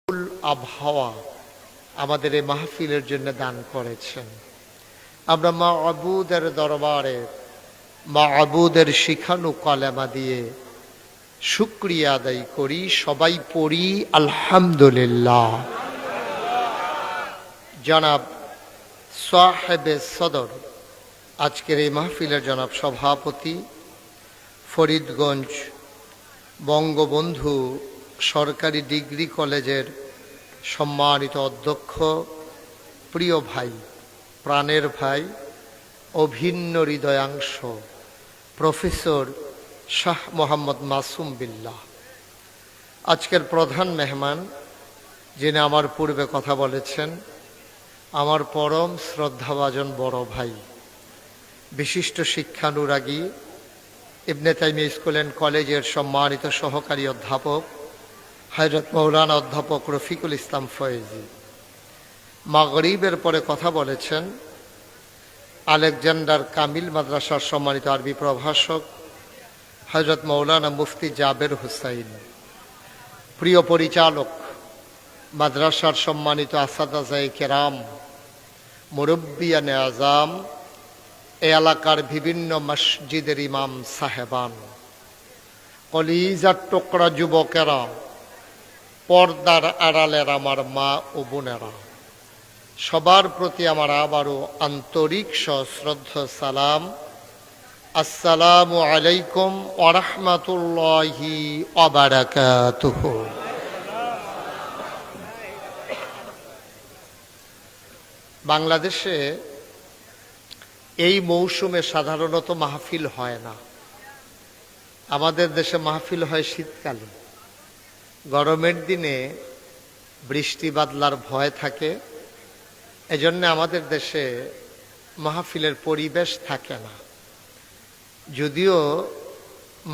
আবহাওয়া আমাদের এই মাহফিলের জন্য দান করেছেন। আমরা মা'বুদের দরবারে মা'বুদের শিখানো কালেমা দিয়ে শুকরিয়া আদায় করি। সবাই পড়ি আলহামদুলিল্লাহ। জনাব সাহেবে সদর, আজকের এই মাহফিলের জনাব সভাপতি, ফরিদগঞ্জ বঙ্গবন্ধু সরকারি ডিগ্রি কলেজের সম্মানিত অধ্যক্ষ, প্রিয় ভাই, প্রাণের ভাই, অভিন্ন হৃদয়াংশ প্রফেসর শাহ মোহাম্মদ মাসুম বিল্লাহ, আজকের প্রধান মেহমান যিনি আমার পূর্বে কথা বলেছেন, আমার পরম শ্রদ্ধাভাজন বড় ভাই, বিশিষ্ট শিক্ষানুরাগী, ইবনে তাইমিয়া স্কুল অ্যান্ড কলেজের সম্মানিত সহকারী অধ্যাপক হযরত মৌলানা অধ্যাপক রফিকুল ইসলাম ফয়েজি। মাগরিবের পরে কথা বলেছেন আলেকজান্ডার কামিল মাদ্রাসার সম্মানিত আরবি প্রভাষক হযরত মৌলানা মুফতি জাবের হুসাইন। প্রিয় পরিচালক, মাদ্রাসার সম্মানিত আসাদাজায়ে কেরাম, মুরব্বিয়ানে আজাম, এ এলাকার বিভিন্ন মসজিদের ইমাম সাহেবান, কলিজার টুকরা যুবকেরা, পর্দার আড়ালের আমার মা ও বোনেরা, সবার প্রতি আমার আবারও আন্তরিক সশ্রদ্ধ সালাম। আসসালামু আলাইকুম ওয়া রাহমাতুল্লাহি ওয়া বারাকাতুহু। বাংলাদেশে এই মৌসুমে সাধারণত মাহফিল হয় না। আমাদের দেশে মাহফিল হয় শীতকালে। গরমের দিনে বৃষ্টি বাদলার ভয় থাকে, এজন্য আমাদের দেশে মাহফিলের পরিবেশ থাকে না। যদিও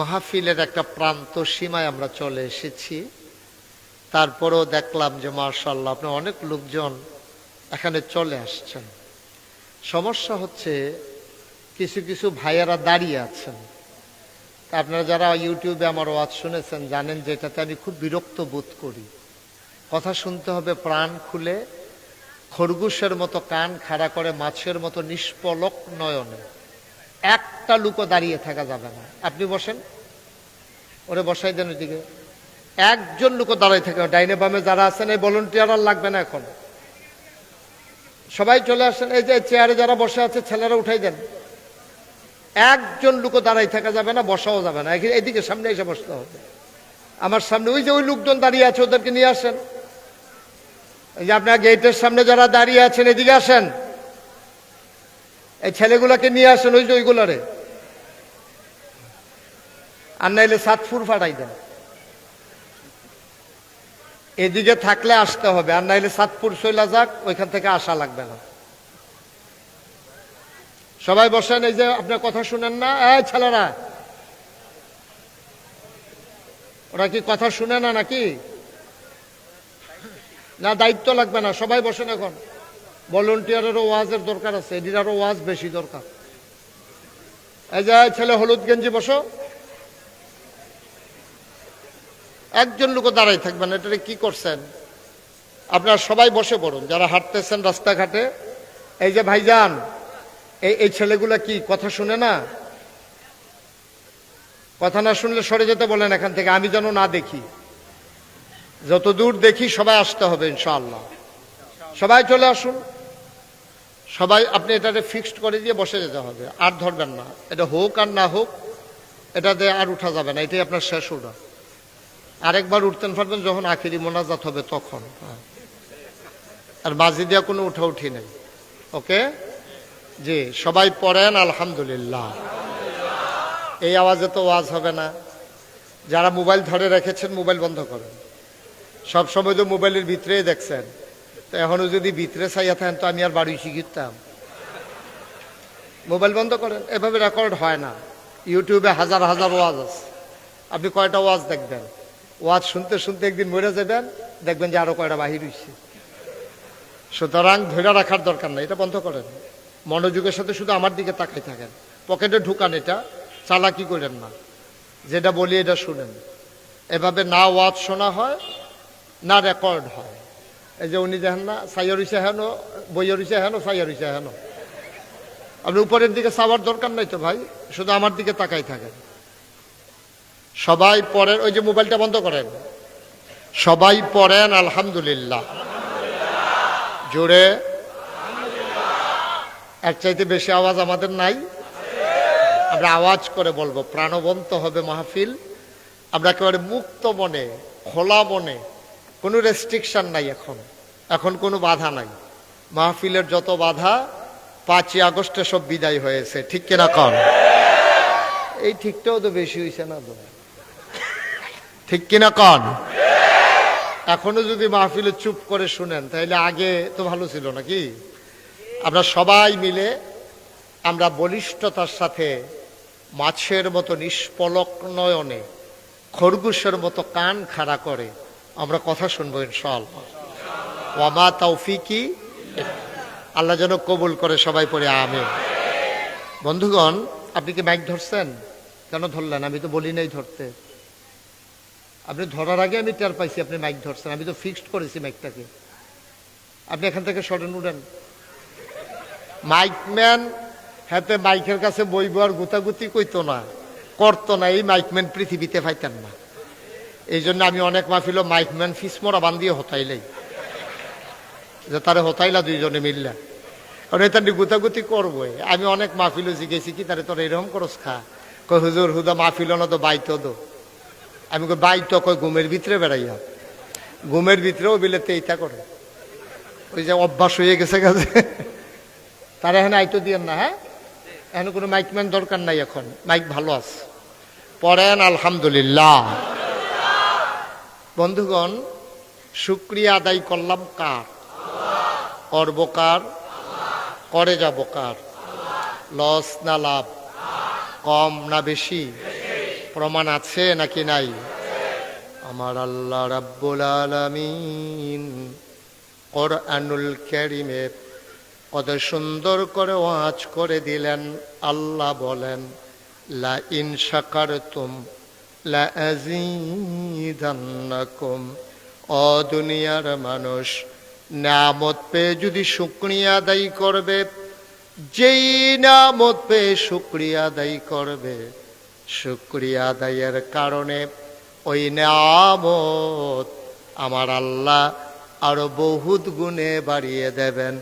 মাহফিলের একটা প্রান্ত সীমায় আমরা চলে এসেছি, তারপরেও দেখলাম যে মাশাআল্লাহ আপনি অনেক লোকজন এখানে চলে আসছেন। সমস্যা হচ্ছে কিছু কিছু ভাইয়েরা দাঁড়িয়ে আছেন। আপনারা যারা ইউটিউবে আমার ওয়াজ শুনেছেন জানেন যে এটাতে আমি খুব বিরক্ত বোধ করি। কথা শুনতে হবে প্রাণ খুলে, খরগোশের মতো কান খাড়া করে, মাছের মতো নিষ্পলক নয়নে। একটা লোকও দাঁড়িয়ে থাকা যাবে না। আপনি বসেন, ওরে বসাই দেন ওইদিকে। একজন লোকও দাঁড়িয়ে থাকে, ডাইনে বামে যারা আছেন এই ভলান্টিয়ার আর লাগবে না। এখন সবাই চলে আসেন। এই যে চেয়ারে যারা বসে আছে ছেলেরা উঠাই দেন। একজন লোকও দাঁড়াই থাকা যাবে না, বসাও যাবে না। এইদিকে সামনে এসে বসতে হবে। আমার সামনে ওই যে ওই লোকজন দাঁড়িয়ে আছে, ওদেরকে নিয়ে আসেন। এই যে আপনার গেটের সামনে যারা দাঁড়িয়ে আছেন এদিকে আসেন। এই ছেলেগুলাকে নিয়ে আসেন, ওই যে ওইগুলারে। আর নাইলে সাতপুর ফাটাই দেন। এদিকে থাকলে আসতে হবে, আর নাইলে সাতপুর চইলা যাক, ওইখান থেকে আসা লাগবে না। সবাই বসেন। এই যে আপনার কথা শুনেন না, এই ছেলেরা, ওরা কি কথা শুনে না নাকি? না, দায়িত্ব লাগবে না, সবাই বসেন। এখন ভলান্টিয়ারেরও ওয়াজের দরকার আছে, এদিনারও ওয়াজ বেশি দরকার। এই যে ছেলে হলুদ গেঞ্জি, বসো। একজন লোক দাঁড়াই থাকবেন। এটা কি করছেন আপনারা? সবাই বসে পড়ুন যারা হাঁটতেছেন রাস্তাঘাটে। এই যে ভাইজান, এই ছেলেগুলা কি কথা শুনে না? কথা না শুনলে সরে যেতে বলেন এখান থেকে, আমি যেন না দেখি। যত দূর দেখি সবাই আসতে হবে ইনশাআল্লাহ। সবাই চলে আসুন। সবাই আপনি এটাতে ফিক্সড করে দিয়ে বসে যেতে হবে, আর ধরবেন না। এটা হোক আর না হোক, এটাতে আর উঠা যাবে না। এটাই আপনার শেষ উঠা। আরেকবার উঠতেন পারবেন যখন আখিরি মোনাজাত হবে তখন। আর মাঝে দিয়া কোনো উঠা উঠি নেই। ওকে জি, সবাই পড়েন আলহামদুলিল্লাহ। এই আওয়াজে তো ওয়াজ হবে না। যারা মোবাইল ধরে রেখেছেন মোবাইল বন্ধ করেন। সব সময় তো মোবাইলের ভিতরেই দেখছেন, তো এখনো যদি ভিতরে চাইয়া থাকেন তো আমি আর বাড়ি শিখিতাম। মোবাইল বন্ধ করেন। এভাবে রেকর্ড হয় না। ইউটিউবে হাজার হাজার ওয়াজ আছে, আপনি কয়টা ওয়াজ দেখবেন? ওয়াজ শুনতে শুনতে একদিন মরে যাবেন, দেখবেন যে আরো কয়টা বাহির হইছে। সুতরাং ধরে রাখার দরকার নাই, এটা বন্ধ করেন। মনোযোগের সাথে শুধু আমার দিকে তাকাই থাকেন। পকেটে ঢুকান, এটা চালাকি করেন না। যেটা বলি এটা শুনেন। এভাবে না ওয়াজ শোনা হয় না রেকর্ড হয়। এই যে উনি দেখেন না, সাইয়রিসা হেন, বইয়রিসা হেন, সাইয়রিসা হেন। আপনি উপরের দিকে চাওয়ার দরকার নাই তো ভাই, শুধু আমার দিকে তাকাই থাকেন। সবাই পড়েন, ওই যে মোবাইলটা বন্ধ করেন, সবাই পড়েন আলহামদুলিল্লাহ জোরে। এর চাইতে বেশি আওয়াজ আমাদের নাই, আমরা আওয়াজ করে বলবো, প্রাণবন্ত হবে মাহফিল। আমরা একেবারে মুক্ত মনে, খোলা মনে, কোনো রেস্ট্রিকশন নাই, এখন কোনো বাধা নাই। মাহফিলের যত বাধা 5ই আগস্টে সব বিদায় হয়েছে, ঠিক কিনা কন? এই ঠিকটাও তো বেশি হয়েছে না তো, ঠিক কিনা কন? এখনো যদি মাহফিলে চুপ করে শুনেন তাহলে আগে তো ভালো ছিল নাকি? আমরা সবাই মিলে আমরা বলিষ্ঠতার সাথে মাছের মতো নিষ্পলক নয়নে, খরগোশের মতো কান খাড়া করে আমরা কথা শুনবো ইনশাআল্লাহ। ওয়ামা তাওফিকি, আল্লাহ যেন কবুল করে, সবাই পড়ে আমিন। বন্ধুগণ, আপনি কি মাইক ধরছেন? কেন ধরলেন? আমি তো বলি নাই ধরতে। আপনি ধরার আগে আমি টের পাইছি আপনি মাইক ধরছেন, আমি তো ফিক্সড করেছি মাইকটাকে। আপনি এখান থেকে সরেন, উঠেন। মাইকম্যান হাতে মাইকের কাছে বইব আর গুতাগুতি কইতো না, করতো না, এই মাইকম্যান পৃথিবীতে পাইতেন না। এই জন্য আমি অনেক মাহফিল মাইকম্যান ফিসমরা বান্ধিয়ে হতাইলাই, যে তারে হতাইলা দুইজনে মিললা, কারণ এটা গুতাগুতি করবোই। আমি অনেক মাহফিলও জিগেছি কি তারে তোরা এরকম করস খা, কই হুজুর হুদা মাহফিল না তো বাইতো দো। আমি কই বাইতো, কই ঘুমের ভিতরে বেড়াইয়া, ঘুমের ভিতরেও বিলেতে এইটা করে, ওই যে অভ্যাস হয়ে গেছে কাজে তারা এখানে আইতো দিয়েন না। হ্যাঁ, এখানে কোনো মাইকম্যান দরকার নাই, এখন মাইক ভালো আছে, পড়েন আলহামদুলিল্লাহ। বন্ধুগণ, শুকরিয়া আদায় করলাম কার? করব কার? করে যাব কার? লস না লাভ? কম না বেশি? প্রমাণ আছে নাকি নাই? আমার আল্লাহ রাব্বুল আলামিন কোরআনুল কারীমে কত সুন্দর করে ওয়াজ করে দিলেন। আল্লাহ বলেন, লা ইন শাকারতুম লা আযীদান্নাকুম। ও দুনিয়ার মানুষ, নিয়ামত পেয়ে যদি শুকরিয়া আদায় করবে, যেই নিয়ামত পেয়ে শুকরিয়া আদায় করবে, শুকরিয়া আদায়ের কারণে ওই নিয়ামত আমার আল্লাহ আরো বহুত গুণে বাড়িয়ে দেবেন।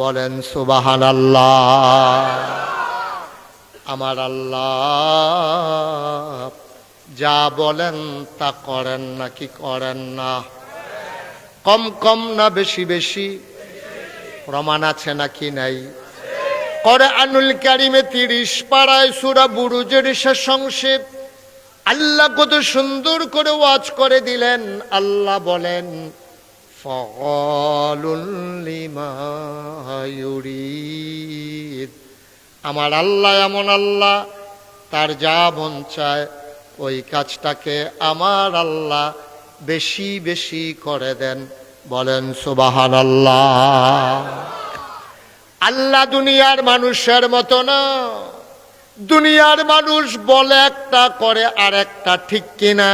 বলেন সুবহানাল্লাহ। আমার আল্লাহ যা বলেন তা করেন নাকি করেন না? কম কম না বেশি বেশি? প্রমাণ আছে নাকি নাই? কোরআনুল কারীমে 30 পারায় সূরা বুরুজের শেষ অংশে আল্লাহ কত সুন্দর করে ওয়াজ করে দিলেন। আল্লাহ বলেন, ফাআলুল লিমা ইউরিদ। আমার আল্লাহ এমন আল্লাহ, তার যা মন চায় ওই কাজটাকে আমার আল্লাহ বেশি বেশি করে দেন। বলেন সুবহানাল্লাহ। আল্লাহ দুনিয়ার মানুষের মতো না। দুনিয়ার মানুষ বলে একটা, করে আর একটা, ঠিক কিনা?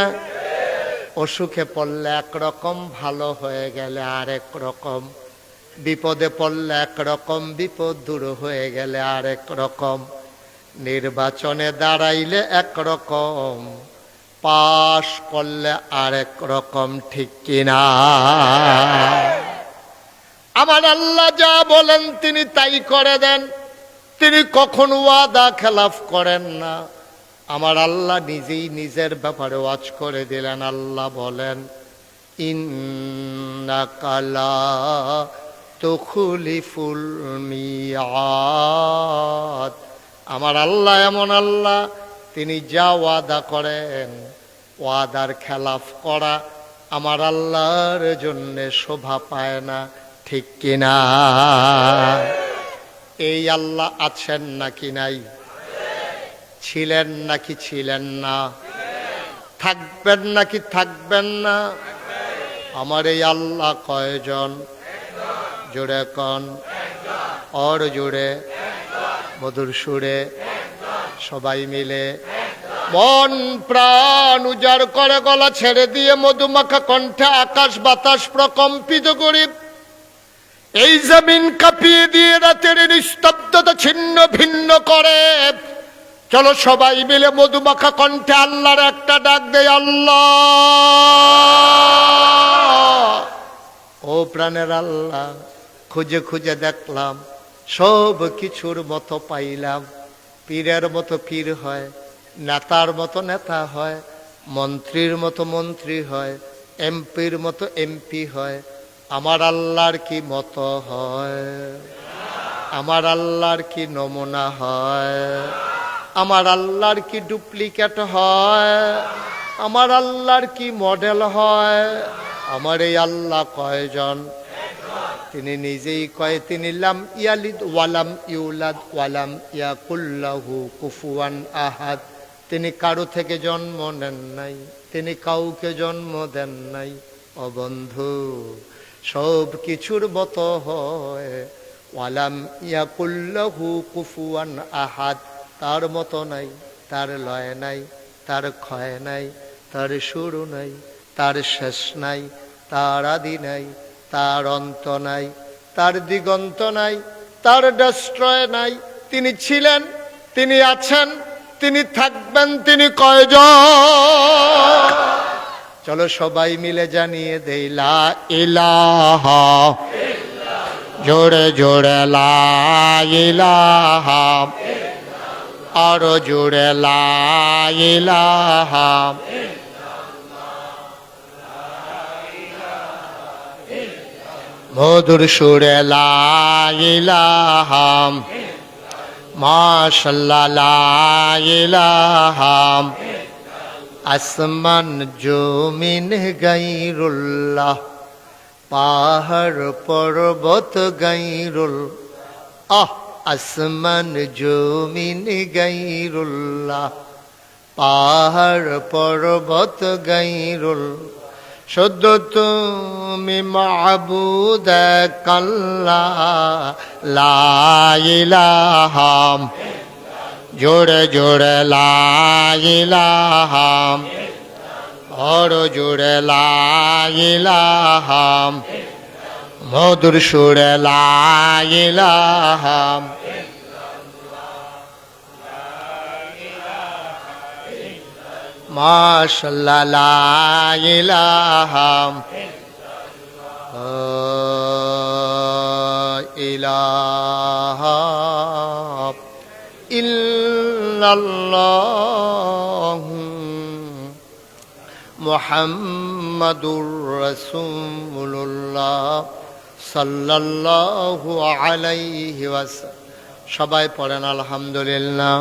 অসুখে পড়লে একরকম, ভালো হয়ে গেলে আরেক রকম, বিপদে পড়লে একরকম, বিপদ দূর হয়ে গেলে আরেক রকম, নির্বাচনে দাঁড়াইলে একরকম, পাশ করলে আরেক রকম, ঠিক কিনা? আমার আল্লাহ যা বলেন তিনি তাই করে দেন। তিনি কখনো ওয়াদা খেলাফ করেন না। আমার আল্লাহ নিজেই নিজের ব্যাপারে ওয়াজ করে দিলেন। আল্লাহ বলেন, ইন্নাকা লা তুখলিফুল মিয়াদ। আমার আল্লাহ এমন আল্লাহ, তিনি যা ওয়াদা করেন, ওয়াদার খেলাফ করা আমার আল্লাহর জন্য শোভা পায় না, ঠিক কিনা? এই আল্লাহ আছেন নাকি নাই? ছিলেন নাকি ছিলেন না? থাকবেন নাকি থাকবেন না? আমার এই আল্লাহ কয়জন? জোরে কন, অর জোরে, মধুর সুরে, সবাই মিলে মন প্রাণ উজাড় করে গলা ছেড়ে দিয়ে মধুমাখা কণ্ঠে আকাশ বাতাস প্রকম্পিত করে এই জমিন কাঁপিয়ে দিয়ে রাতের নিস্তব্ধতা ছিন্ন ভিন্ন করে। চলো সবাই মিলে মধুমাখা কণ্ঠে আল্লাহর একটা ডাক দেয়, আল্লাহ। ও প্রাণের আল্লাহ, খুঁজে খুঁজে দেখলাম, সব কিছুর মতো পাইলাম। পীরের মতো পীর হয়, নেতার মতো নেতা হয়, মন্ত্রীর মতো মন্ত্রী হয়, এমপির মতো এমপি হয়। আমার আল্লাহর কি মতো হয়? আমার আল্লাহর কি নমুনা হয়? আমার আল্লাহর কি ডুপ্লিকেট হয়? আমার আল্লাহর কি মডেল হয়? আমার এই আল্লাহ কয়জন? তিনি নিজেই কয়, তিনি লাম ইয়ালিদ ওয়ালাম ইউলাদ ওয়ালাম ইয়াকুল্লাহু কুফুয়ান আহাদ। তিনি কারো থেকে জন্ম নেন নাই, তিনি কাউকে জন্ম দেন নাই। ও বন্ধু, সব কিছুর মতো হয়। ওয়ালাম ইয়াকুল্লাহু কুফুয়ান আহাদ, তার মতো নাই, তার লয় নাই, তার ক্ষয় নাই, তার শুরু নাই, তার শেষ নাই, তার আদি নাই, তার অন্ত নাই, তার দিগন্ত নাই, তার ডেস্ট্রয় নাই। তিনি ছিলেন, তিনি আছেন, তিনি থাকবেন, তিনি কয়জন? চলো সবাই মিলে জানিয়ে দেই, লা ইলাহা, জোরে জোরে লা ইলাহা, আরো জোরে লা ইলাহা। মধুর সুরে লা ইলাহা, মাশাআল্লাহ লা ইলাহা। আসমান জমিন গায়রুল্লাহ, পাহাড় পর্বত গায়রুল। আসমান জমিন গায়রুল্লাহ, পাহাড় পর্বত গায়রুল। শুদ্ধ তুমি মাবুদ আল্লাহ, লা ইলাহা, জোরে জোরে লা ইলাহা, আর জোরে লা ইলাহা, মধুর সুরে লা ইলাহা। মাশাআল্লাহ লা ইলাহা, ইলাহা ইল্লাল্লাহ মুহাম্মাদুর রাসূলুল্লাহ সাল্লাল্লাহু আলাইহি ওয়াসাল্লাম। সবাই পড়েন আলহামদুলিল্লাহ।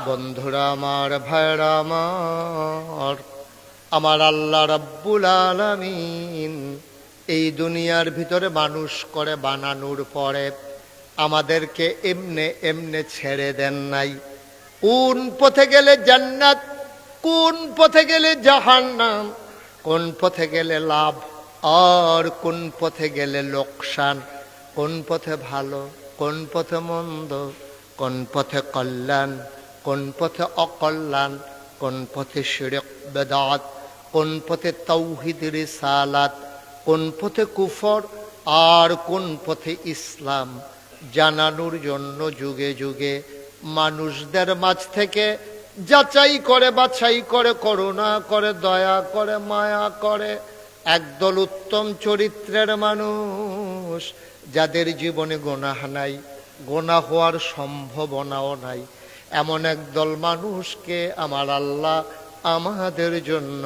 বন্ধুরা আমার, ভাইরা আমার, আমার আল্লাহ রাব্বুল আলামিন এই দুনিয়ার ভিতরে মানুষ করে বানানোর পরে আমাদেরকে এমনে এমনে ছেড়ে দেন নাই। কোন পথে গেলে জান্নাত, কোন পথে গেলে জাহান্নাম, কোন পথে গেলে লাভ আর কোন পথে গেলে লোকসান, কোন পথে ভালো, কোন পথে মন্দ, কোন পথে কল্যাণ, কোন পথে অকল্যাণ, কোন পথে শিরক বেদাত, কোন পথে তাওহীদ রিসালাত, কোন পথে কুফর আর কোন পথে ইসলাম জানানোর জন্য যুগে যুগে মানুষদের মাঝ থেকে যাচাই করে, বাছাই করে, করুণা করে, দয়া করে, মায়া করে একদল উত্তম চরিত্রের মানুষ, যাদের জীবনে গুনাহ নাই, গুনাহ হওয়ার সম্ভাবনাও নাই, এমন একদল মানুষকে আমার আল্লাহ আমাদের জন্য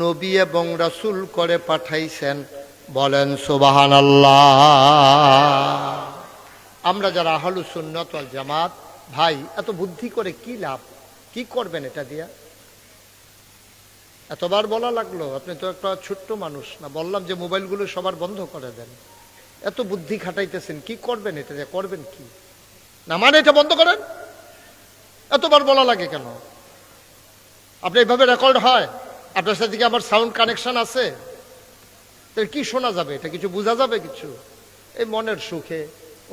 নবী এবং রাসূল করে পাঠাইছেন। বলেন সুবহানাল্লাহ। আমরা যারা আহলুস সুন্নাত ওয়াল জামাত, ভাই এত বুদ্ধি করে কি লাভ? কি করবেন এটা দিয়া? এতবার বলা লাগলো, আপনি তো একটা ছোট্ট মানুষ না। বললাম যে মোবাইলগুলো সবার বন্ধ করে দেন। এত বুদ্ধি খাটাইতেছেন, কি করবেন এটা দিয়ে? করবেন কি না? মানে এটা বন্ধ করেন। এতবার বলা লাগে কেন? আপনি এইভাবে রেকর্ড হয়, আপনার সাথে কি আমার সাউন্ড কানেকশন আছে? কি শোনা যাবে? এটা কিছু বোঝা যাবে? কিছু এই মনের সুখে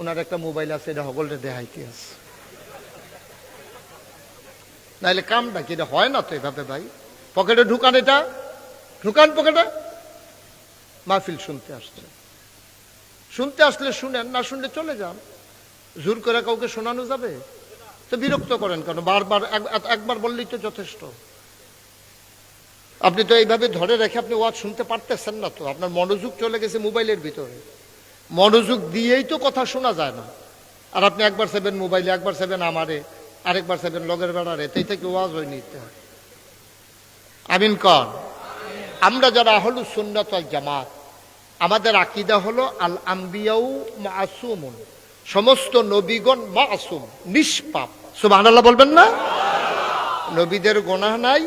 ওনার একটা মোবাইল আছে, এটা সকলটা দেখাইতে আছে। নাহলে কামটা কি, এটা হয় না তো এভাবে ভাই। পকেটে ঢুকান, এটা ঢুকান পকেটে। মাহফিল শুনতে আসছে, শুনতে আসলে শুনেন, না শুনলে চলে যান। জোর করে কাউকে শোনানো যাবে? তো বিরক্ত করেন কেন? বারবার একবার বললেই তো যথেষ্ট। আপনি তো এইভাবে ধরে রেখে আপনি ওয়াজ শুনতে পারতেছেন না তো, আপনার মনোযোগ চলে গেছে মোবাইলের ভিতরে। মনোযোগ দিয়েই তো কথা শোনা যায় না। আর আপনি একবার চাইবেন মোবাইলে, একবার চাইবেন আমারে, আরেকবার চাইবেন লগের বেড়ারে, তাই থেকে ওয়াজ হয়ে নিতে। আমিন কন। আমরা যারা আহলুস সুন্নাত ওয়াল জামাত, আমাদের আকীদা হলো আল আম্বিয়াউ মাসুমুন, সমস্ত নবীগণ মাসুম, নিষ্পাপ। সুবহানাল্লাহ বলবেন না? নবীদের গুনাহ নাই,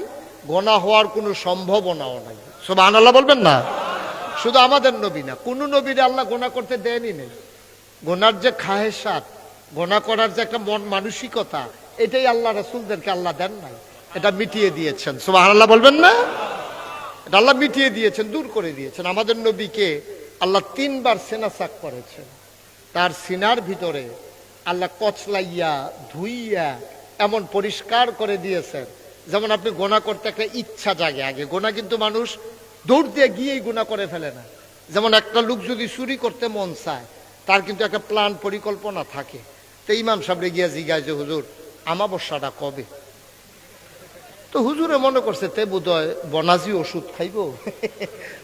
গুনাহ হওয়ার কোনো সম্ভাবনাও নাই। সুবহানাল্লাহ বলবেন না? শুধু আমাদের নবী না, কোন নবীরে আল্লাহ গুনাহ করতে দেয়নি নেই। গুনার যে খাহেসাত, গুনাহ করার যে একটা মন মানসিকতা, এটাই আল্লাহ রাসূলদেরকে আল্লাহ দেন নাই, এটা মিটিয়ে দিয়েছেন। সুবহানাল্লাহ বলবেন না? এটা আল্লাহ মিটিয়ে দিয়েছেন, দূর করে দিয়েছেন। আমাদের নবীকে আল্লাহ 3 বার সিনা সাক করেছেন। তার সিনার ভিতরে আল্লাহ কচলাইয়া ধুইয়া এমন পরিষ্কার করে দিয়েছেন, যেমন আপনি গুনাহ করতে একটা ইচ্ছা জাগে আগে। গুনাহ কিন্তু মানুষ দৌড় দিয়ে গিয়েই গুনাহ করে ফেলে না। যেমন একটা লোক যদি চুরি করতে মন চায়, তার কিন্তু একটা প্ল্যান পরিকল্পনা থাকে। তো ইমাম সাহেব গিয়া জিজ্ঞাসা যে হুজুর আমাবস্যাটা কবে? তো হুজুরে মনে করছে তে বোধহয় বনাজি ওষুধ খাইব,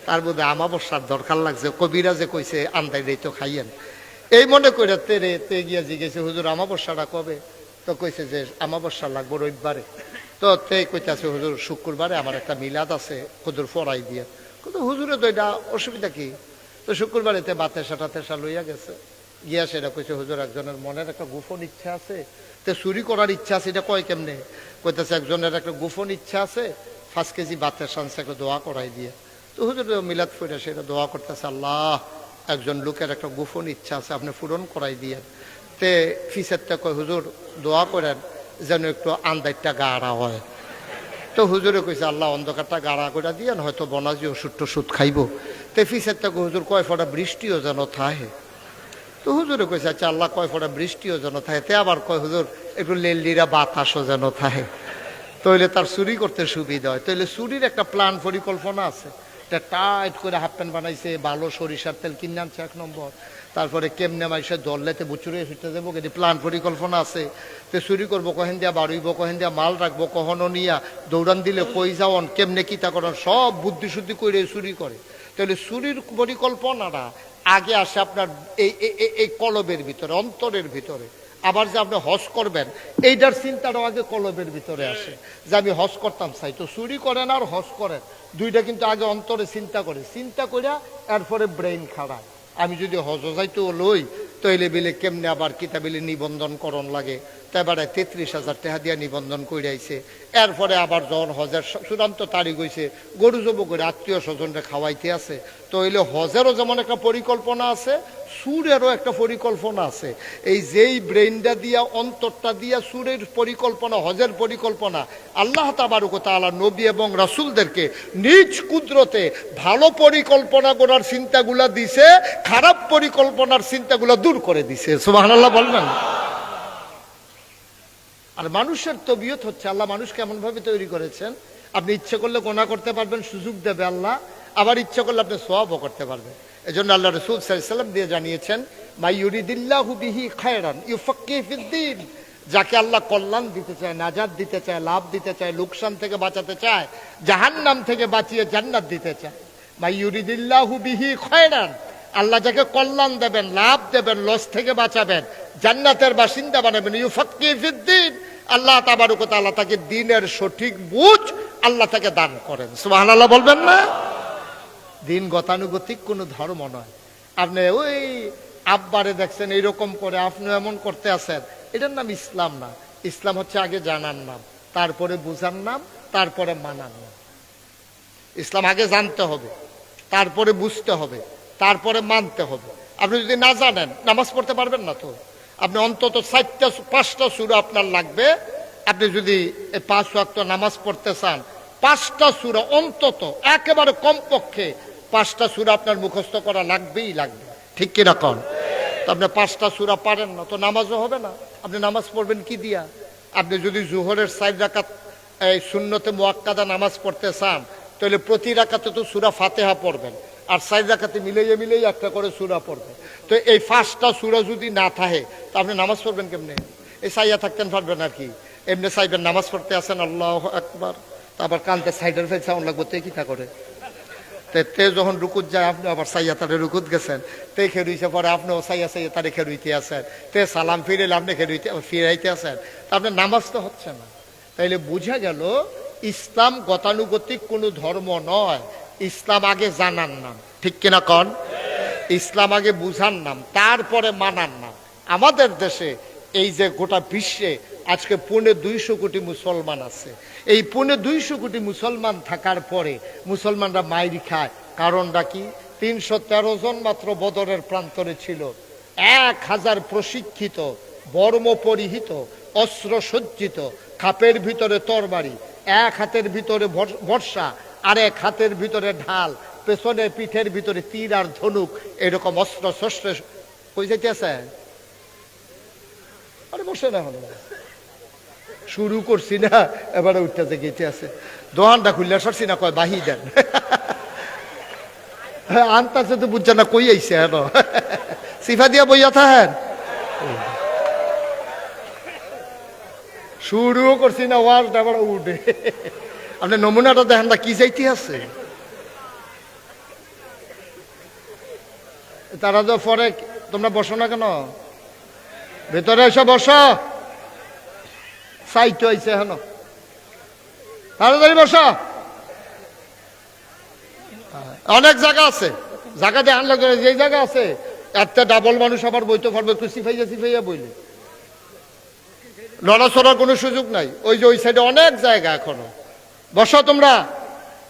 তার বোধহয় আমাবস্যার দরকার লাগছে, কবিরা যে কইছে আন্দাই তো খাইয়েন, এই মনে করে তে গিয়া জিজ্ঞেসে হুজুর আমাবস্যাটা কবে? তো কইছে যে আমাবস্যা লাগবো রবিবারে। তো তে কইতেছে হুজুর শুক্রবারে আমার একটা মিলাদ আছে, হুজুর ফরাই দিয়ে। কিন্তু হুজুরে তো এটা অসুবিধা কি? তো শুক্রবারে তে বাতেসা টাতেসা লইয়া গেছে, গিয়া সেটা কইছে হুজুর একজনের মনের একটা গোপন ইচ্ছা আছে, তে চুরি করার ইচ্ছা আছে, এটা কয় কেমনে? কইতেছে একজনের একটা গোপন ইচ্ছা আছে, 5 কেজি বাতের সানসে একটা দোয়া করাই দিয়ে। তো হুজুর মিলাদ ফিরে সেটা দোয়া করতেছে, আল্লাহ একজন লোকের একটা গোপন ইচ্ছা আছে, আপনি পূরণ করাই দিয়ে। তে ফিসেরটা কয় হুজুর দোয়া করেন যেন একটু আন্দারটা গাড়া হয়। তো হুজুরে কইছে আল্লাহ অন্ধকারটা গাড়া করে দিয়ে হয়তো বনাজি ওষুধ টষুধ খাইব। তে ফিসেরটা হুজুর কয় ফোঁটা বৃষ্টিও যেন থাহে। তো হুজুরে কইছে আচ্ছা আল্লাহ কয় ফোঁটা বৃষ্টিও যেন থাকে। তে আবার কয় হুজুর একটু লেলিরা বাতাসও যেন থাকে, তাইলে তার চুরি করতে সুবিধা হয়। তাইলে চুরির একটা প্ল্যান পরিকল্পনা আছে। এটা টাইট করে হাফ প্যান্ট বানাইছে, ভালো সরিষার তেল কিনে আনছে 1 নম্বর। তারপরে কেমনে মাইসে দরলেতে বুচুরে ফিরতে দেবো, এটি প্ল্যান পরিকল্পনা আছে। তো চুরি করবো কহেন দিয়া, বাড়ুইব কহেন দিয়া, মাল রাখবো কখনো নিয়া, দৌড়ান দিলে কই যাওন, কেমনে কিতা করেন, সব বুদ্ধি শুদ্ধি করে চুরি করে। তাহলে চুরির পরিকল্পনাটা আগে আসে আপনার এই কলবের ভিতরে, অন্তরের ভিতরে। আবার যে আপনি হজ করবেন, এইটার চিন্তাটাও আগে কলবের ভিতরে আসে, যে আমি হজ করতাম চাই। তো চুরি করেন আর হজ করেন, দুইটা কিন্তু আগে অন্তরে চিন্তা করে, চিন্তা করিয়া এরপরে ব্রেইন খাড়ায়। আমি যদি হজ যাইতে লই, তৈলে বিলে কেমনে আবার কিতাবিলে নিবন্ধন করণ লাগে। তাই এবারে 33,000 টাকা দিয়া নিবন্ধন কইরাইছে। এরপরে আবার যখন হজের চূড়ান্ত তারিখ হয়েছে, গরু জব করে আত্মীয় স্বজনরে খাওয়াইতে আছে। তো হইলে হজেরও যেমন একটা পরিকল্পনা আছে, সুরেরও একটা পরিকল্পনা আছে। এই যেই ব্রেইনটা দিয়া, অন্তরটা দিয়া সুরের পরিকল্পনা, হজের পরিকল্পনা, আল্লাহ তাবারক ওয়া তাআলা নবী এবং রাসূলদেরকে নিজ কুদরতে ভালো পরিকল্পনা করার চিন্তাগুলা দিছে, খারাপ পরিকল্পনার চিন্তাগুলা দূর করে দিছে। সুবহানাল্লাহ বলবেন? আর মানুষের তবিয়ত হচ্ছে, আল্লাহ মানুষকে এমন ভাবে তৈরি করেছেন, আপনি ইচ্ছে করলে গুনাহ করতে পারবেন, সুযোগ দেবে আল্লাহ, আবার ইচ্ছে করলে আপনি সওয়াবও করতে পারবেন। এজন্য আল্লাহ রাসূল সাল্লাল্লাহু আলাইহি ওয়াসাল্লাম দিয়ে জানিয়েছেন, মা ইউরিদিল্লাহু বিহি খায়রান ইউফাক্কিহু ফিদ্দীন, যাকে আল্লাহ কল্যাণ দিতে চায়, নাজাত দিতে চায়, লাভ দিতে চায়, লোকসান থেকে বাঁচাতে চায়, জাহান্নাম থেকে বাঁচিয়ে জান্নাত দিতে চায়। মা ইউরিদিল্লাহু বিহি খায়রান, আল্লাহ যাকে কল্যাণ দেবেন, লাভ দেবেন, লস থেকে বাঁচাবেন, জান্নাতের বাসিন্দা বানাবেন, ইউফাক্কিহু ফিদ্দীন, আল্লাহ তাবারক ওয়া তাআলা তাকে দ্বীনের সঠিক বুঝ আল্লাহ তাকে দান করেন। সুবহানাল্লাহ বলবেন না? দিন গতানুগতিক কোনো ধর্ম নয়। আপনি ওই আব্বারে দেখছেন এইরকম করে, আপনি এমন করতে আছেন, এটার নাম ইসলাম না। ইসলাম হচ্ছে আগে জানার নাম, তারপরে বুঝার নাম, তারপরে মানার নাম। ইসলাম আগে জানতে হবে, তারপরে বুঝতে হবে, তারপরে মানতে হবে। আপনি যদি না জানেন নামাজ পড়তে পারবেন না। তো আপনি অন্তত 4-5টা সূরা আপনার লাগবে। আপনি যদি 5 ওয়াক্ত নামাজ পড়তে চান, 5টা সূরা অন্তত, একেবারে কমপক্ষে 5টা সূরা আপনার মুখস্থ করা লাগবেই লাগবে। ঠিক কিনা কন? তো আপনি 5টা সূরা পারেন না, তো নামাজও হবে না। আপনি নামাজ পড়বেন কি দিয়া? আপনি যদি জোহরের 4 রাকাত এই সুন্নতে মুআক্কাদা নামাজ পড়তে চান, তাহলে প্রতি রাকাতে তো সূরা ফাতিহা পড়বেন, আর 4 রাকাতে মিলেই একটা করে সূরা পড়বেন। তো এই 5টা সূরা যদি না থাকে, তা আপনি নামাজ পড়বেন কেমনে? এই চাইয়া থাকতেন পারবেন আর কি, এমনি চাইবেন নামাজ পড়তে আসেন আল্লাহু আকবার, তারপর কানতে সাইডের ফেল সাউন্ড লাগবে, তে কি তা করে? তে যখন রুকুত যায়, আপনি আবার সাইয়া তারে রুকুত গেছেন, তে খেরুইছে, পরে আপনিও সাইয়া তারে খেরুইতে আসেন, তে সালাম ফিরেলে আপনি ফিরাইতে আসেন, তা আপনার নামাজ তো হচ্ছে না। তাইলে বোঝা গেল ইসলাম গতানুগতিক কোনো ধর্ম নয়, ইসলাম আগে জানার নাম, ঠিক কিনা কন? ইসলাম আগে বুঝার নাম, তারপরে মানার নাম। আমাদের দেশে এই যে গোটা বিশ্বে আজকে 250 কোটি মুসলমান আছে, এই 250 কোটি মুসলমান থাকার পরে মুসলমানরা মাইরি খায়। কারণটা কি? 313 জন মাত্র বদরের প্রান্তরে ছিল, 1000 প্রশিক্ষিত, বর্ম পরিহিত, অস্ত্র সজ্জিত, খাপের ভিতরে তরবারি, এক হাতের ভিতরে বর্ষা, আর এক হাতের ভিতরে ঢাল, পেছনে পিঠের ভিতরে তীর আর ধনুক, এরকম অস্ত্র শস্ত্র। কই যাইতেছে? আরে বসে না, হলো শুরু করছি না, এবারে উঠতে গেতে আছে, দোকানটা খুললে সরছি না, কয় বাহি দেন আনতাছে তো বুঝছে না কই আইছে, হেন সিফা দিয়া বইয়া থাকেন। শুরু করছি না, ওয়াজটা এবার উঠে। আপনি নমুনাটা দেখেন না কি যাইতে আছে। তারা তো পরে, তোমরা বসো না কেন? ভেতরে এসে বসো, সাইট হয়েছে হেন, তাড়াতাড়ি বসো। অনেক জায়গা আছে, জায়গা দিয়ে আনলে যে জায়গা আছে একটা ডাবল মানুষ আবার বইতে পারবে, একটু সিফাইয়া বইলে লড়াচড়ার কোনো সুযোগ নাই। ওই যে ওই সাইডে অনেক জায়গা এখনো। বসো তোমরা,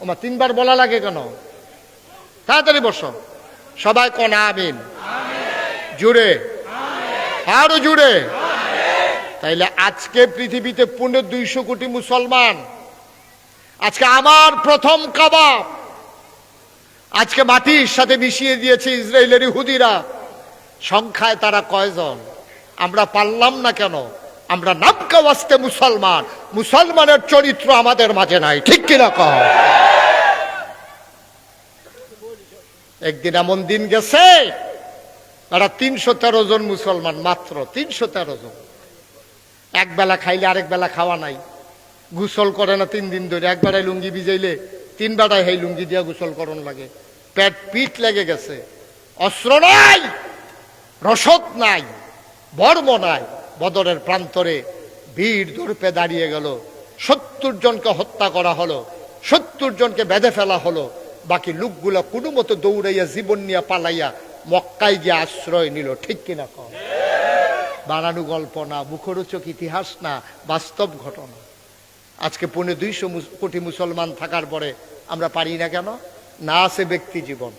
আমার 3বার বলা লাগে কেন? তাড়াতাড়ি বসো। সবাই কোন আমিন, জুড়ে, আরো জুড়ে। তাইলে আজকে পৃথিবীতে 250 কোটি মুসলমান, আজকে আমার প্রথম কাবা আজকে মাটির সাথে মিশিয়ে দিয়েছে ইসরায়েলের ইহুদিরা। সংখ্যায় তারা কয়জন? আমরা পারলাম না কেন? আমরা নামকা ওয়াস্তে মুসলমান, মুসলমানের চরিত্র আমাদের মাঝে নাই, ঠিক কিনা কও? একদিন এমন দিন গেছে, তারা 313 জন মুসলমান, মাত্র 313 জন। এক বেলা খাইলে আরেক বেলা খাওয়া নাই, গোসল করে না 3 দিন ধরে। একবারে লুঙ্গি ভিজাইলে 3 বেলায় সেই লুঙ্গি দিয়া গোসল করন লাগে। পেট পিঠ লেগে গেছে, অস্ত্র নাই, রসদ নাই, বর্ম নাই। বদরের প্রান্তরে বীর দর্পে দাঁড়িয়ে গেল, 70 জনকে হত্যা করা হলো, 70 জনকে বেঁধে ফেলা হলো। বাকি লোকগুলা কোনো মতো দৌড়াইয়া জীবন নিয়ে পালাইয়া মক্কায় গিয়ে আশ্রয় নিল, ঠিক কিনা কম? বানানো গল্প না, মুখরোচক ইতিহাস না, বাস্তব ঘটনা। আজকে 250 কোটি মুসলমান থাকার পরে আমরা পারি না কেন? না আছে ব্যক্তি জীবন,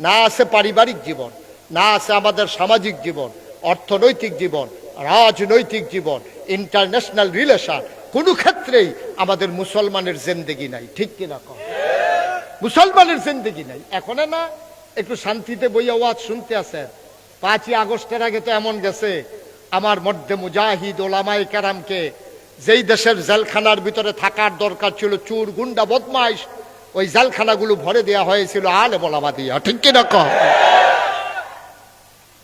না আছে পারিবারিক জীবন, না আছে আমাদের সামাজিক জীবন, অর্থনৈতিক জীবন, রাজনৈতিক জীবন, ইন্টারন্যাশনাল রিলেশন, কোনো ক্ষেত্রেই আমাদের মুসলমানের জিন্দেগি নাই, ঠিক কিনা কম? মুসলমানের জিন্দেগি নাই। এখন না একটু শান্তিতে বইয়া ওয়াজ শুনতে আছেন। 5ই আগস্টের আগে তো এমন গেছে, আমার মধ্যে মুজাহিদ ওলামায়ে কেরামকে যেই দেশের জেলখানার ভিতরে থাকার দরকার ছিল, চোর গুন্ডা বদমাইশ, ওই জেলখানাগুলো ভরে দেওয়া হয়েছিল আলেম ওলামা দিয়া, ঠিক কিনা কম?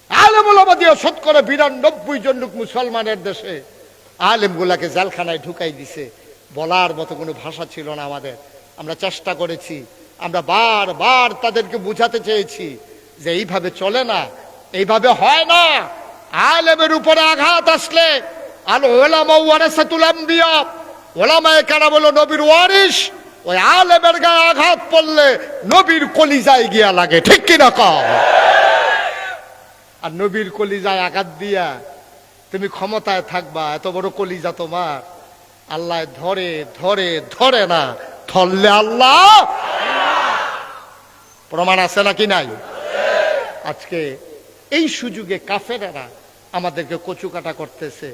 আলেম ওলামা দিয়া শতকরা 92 জন লোক মুসলমানের দেশে আলেমগুলাকে জেলখানায় ঢুকাই দিছে। বলার মতো কোনো ভাষা ছিল না আমাদের। আমরা চেষ্টা করেছি, আমরা বারবার তাদেরকে বুঝাতে চেয়েছি যে এইভাবে চলে না, এইভাবে হয় না। আলেমের উপরে আঘাত আসলে, আল উলামা ওয়ারাসাতুল আম্বিয়া, ওলামায়ে কেরাম হলো নবীর ওয়ারিস, ওই আলেমের গায়ে আঘাত পড়লে নবীর কলিজায় গিয়া লাগে, ঠিক কিনা কও? আর নবীর কলিজায় আঘাত দিয়া তুমি ক্ষমতায় থাকবা, এত বড় কলিজা তোমার, আল্লাহ ধরে ধরে ধরে না, ধরলে আল্লাহ। প্রমাণ আছে নাকি নাই? আজকে এই সুযোগে কাফেরেরা আমাদেরকে কচুকাটা করতেছে।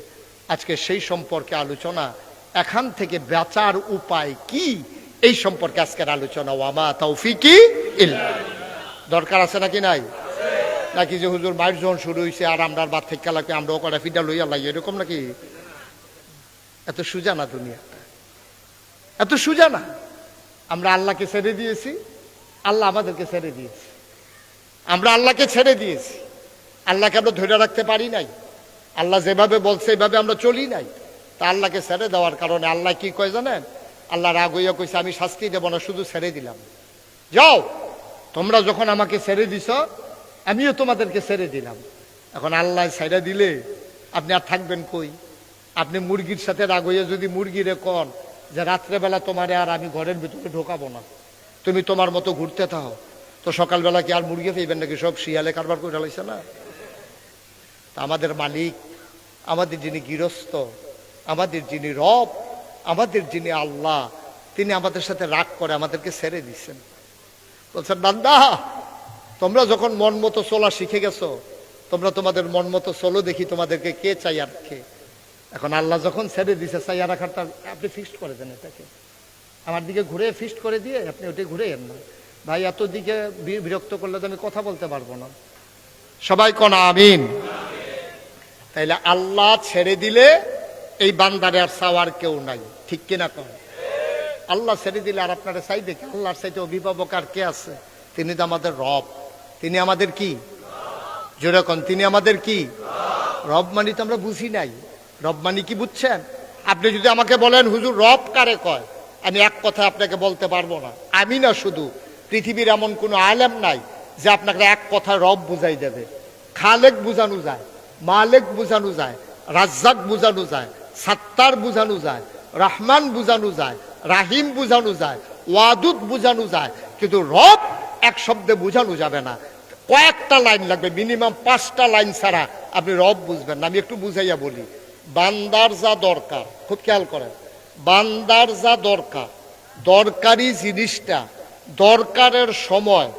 আজকে সেই সম্পর্কে আলোচনা, এখান থেকে বাঁচার উপায় কি, এই সম্পর্কে আজকের আলোচনা। ওয়ামা তাওফিকি ইল্লা। দরকার আছে নাকি নাই? নাকি যে হুজুর বাইর যখন শুরু হয়েছে আর আমরা বাদ থেকে লাগবে আমরাও কটা ফিডা লইয়া লাগে, এরকম নাকি? এত সোজা না দুনিয়াটা, এত সোজা না। আমরা আল্লাহকে ছেড়ে দিয়েছি, আল্লাহ আমাদেরকে ছেড়ে দিয়েছে। আমরা আল্লাহকে ছেড়ে দিয়েছি, আল্লাহকে আমরা ধরে রাখতে পারি নাই। আল্লাহ যেভাবে বলছে এইভাবে আমরা চলি নাই। তা আল্লাহকে ছেড়ে দেওয়ার কারণে আল্লাহ কি কয় জানেন? আল্লাহ রাগ হইয়া কইছে, আমি শাস্তি দেব না, শুধু ছেড়ে দিলাম। যাও, তোমরা যখন আমাকে ছেড়ে দিছ, আমিও তোমাদেরকে ছেড়ে দিলাম। এখন আল্লাহ ছেড়ে দিলে আপনি আর থাকবেন কই? আপনি মুরগির সাথে রাগ হইয়া যদি মুরগিরে কন যে রাত্রেবেলা তোমারে আর আমি ঘরের ভিতরে ঢোকাবো না, তুমি তোমার মতো ঘুরতে থাও, তো সকালবেলা কি আর মুরগি পেয়েবেন নাকি? সব শিয়ালে কারবার করে ঢালাইছে না? আমাদের মালিক, আমাদের যিনি গৃহস্থ, আমাদের যিনি রব, আমাদের যিনি আল্লাহ, তিনি আমাদের সাথে রাগ করে আমাদেরকে ছেড়ে দিচ্ছেন। বলছেন, বান্দা তোমরা যখন মন মতো চলা শিখে গেছো, তোমরা তোমাদের মন মতো চলো, দেখি তোমাদেরকে কে চাই আর কে। এখন আল্লাহ যখন ছেড়ে দিছে, চাইয়া রাখারটা আপনি ফিক্সড করে দেন। এটাকে আমার দিকে ঘুরে ফিক্সড করে দিয়ে আপনি ওটাই ঘুরে এন না। ভাই এত দিকে বিরক্ত করলে তো আমি কথা বলতে পারবো না। সবাই কোন আমিন। তাইলে আল্লাহ ছেড়ে দিলে এই বান্দারে আর চাওয়ার কেউ নাই, ঠিক কিনা কন? আল্লাহ ছেড়ে দিলে আর আপনারা চাই দেখি, আল্লাহর চাইতে অভিভাবক আর কে আছে? তিনি তো আমাদের রব। তিনি আমাদের কি? জোরে কন, তিনি আমাদের কি? রব মানে তো আমরা বুঝি নাই। রব মানে কি বুঝছেন? আপনি যদি আমাকে বলেন হুজুর রব কারে কয়, আমি এক কথা আপনাকে বলতে পারবো না। আমি না শুধু, পৃথিবীর এমন কোনো আলেম নাই যে আপনাকে এক কথা রব বুঝাই দেবে। খালেক বুঝানো যায়, মালেক বুঝানো যায়, রাজ্জাক বুঝানো যায়, সাত্তার বুঝানো যায়, রহমান বুঝানো যায়, রাহিম বুঝানো যায়, ওয়াদুদ বুঝানো যায়, কিন্তু রব এক শব্দে বুঝানো যাবে না। কয়েকটা লাইন লাগবে, মিনিমাম 5টা লাইন ছাড়া আপনি রব বুঝবেন না। আমি একটু বুঝাইয়া বলি। বান্দার যা দরকার, খুব খেয়াল করেন, বান্দার যা দরকার, দরকারি জিনিসটা দরকারের সময়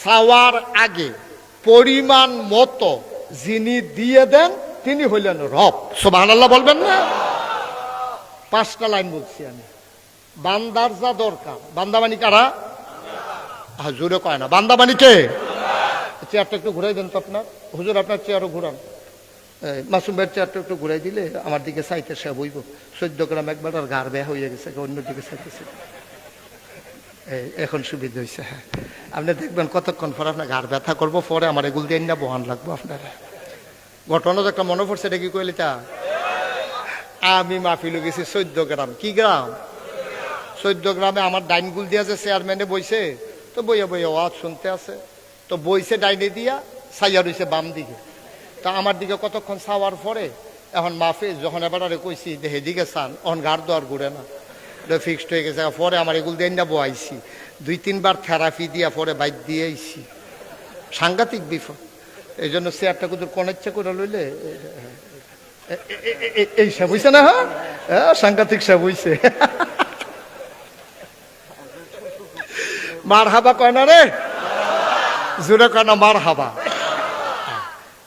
চাওয়ার আগে পরিমাণ মতো যিনি দিয়ে দেন, তিনি হইলেন রব। সুবহানাল্লাহ বলবেন না? 5টা লাইন বলছি আমি। বান্দার যা দরকার, বান্দা মানে কারা? জোরে কয় না, বান্দা মানে কে? চেয়ারটা একটু ঘুরাই দেন তো আপনার হুজুর, আপনার চেয়ারও ঘুরান। মাসুম ভাইয়ের চেয়ারটা একটু ঘুরাই দিলে আমার দিকে চাইতে সে বইব। 14 গ্রাম একবার আর গার বেয়া হয়ে গেছে, অন্যদিকে চাইতেছে। এখন সুবিধা হয়েছে। হ্যাঁ, আপনি দেখবেন কতক্ষণ পর আপনার ঘাড় ব্যথা করবো, পরে আমার এগুল দিয়ে না বহান লাগবো আপনারা। ঘটনা তো একটা মনে পড়ছে, এটা কি কইলি তা? আমি মাহফিলে গেছি 14 গ্রাম। কি গ্রাম? 14 গ্রামে আমার ডাইন গুল দিয়া যে চেয়ারম্যানে বইছে, তো বইয়া বইয়া ওয়াজ শুনতে আছে, তো বইছে ডাইনে দিয়া, ছাইয়া রয়েছে বাম দিকে। তা আমার দিকে কতক্ষণ ছাওয়ার পরে এখন মাহফিল যখন এবার কইছি যে হেদিকে চান, অন ঘাড় দোয়ার ঘুরে না, ফিক্সড হয়ে গেছে। পরে আমার এগুলো দিয়ে না বইছি, 2-3 বার থেরাপি দিয়া পরে বাইক দিয়ে আইছি। সাংঘাতিক বিপদ। এই জন্য চেয়ারটা কুদুর কোন ইচ্ছা করে লইলে এই সব হইছে না? হ্যাঁ, সাংঘাতিক সব হইছে। মার হাবা কয় না রে, জোরে কয় না মার হাবা।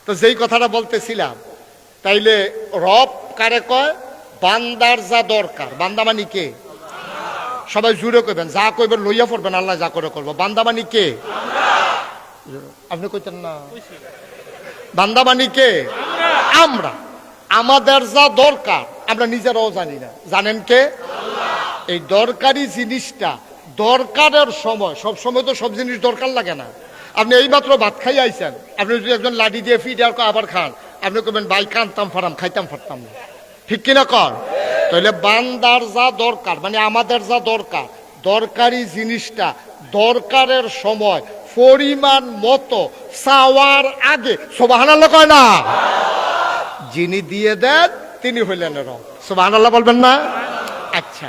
তো যেই কথাটা বলতেছিলাম, তাইলে রব কারে কয়? বান্দার যা দরকার। বান্দা মানে কে? সবাই জুড়ে কইবেন, যা কইবেন লইয়া পড়বেন, আল্লাহ যা করে করবো। বান্দা মানে কে? আপনি কইতেন না? বান্দা মানে কে? আমরা। আমাদের যা দরকার আমরা নিজেরাও জানি না, জানেন কে? এই দরকারি জিনিসটা দরকারের সময়, সব সময় তো সব জিনিস দরকার লাগে না। আপনি এইমাত্র ভাত খাই আইছেন, আপনি যদি একজন লাঠি দিয়ে ফিট আর আবার খান, আপনি কইবেন ভাই কানতাম ফারাম, খাইতাম ফারতাম না, ঠিক কিনা কর? তাহলে বান্দার যা দরকার মানে আমাদের যা দরকার, দরকারি জিনিসটা দরকারের সময় পরিমাণ মতো চাওয়ার আগে, সুবহানাল্লাহ কয় না, যিনি দিয়ে দেন তিনি হইলেন রব। সুবহানাল্লাহ বলবেন না? আচ্ছা,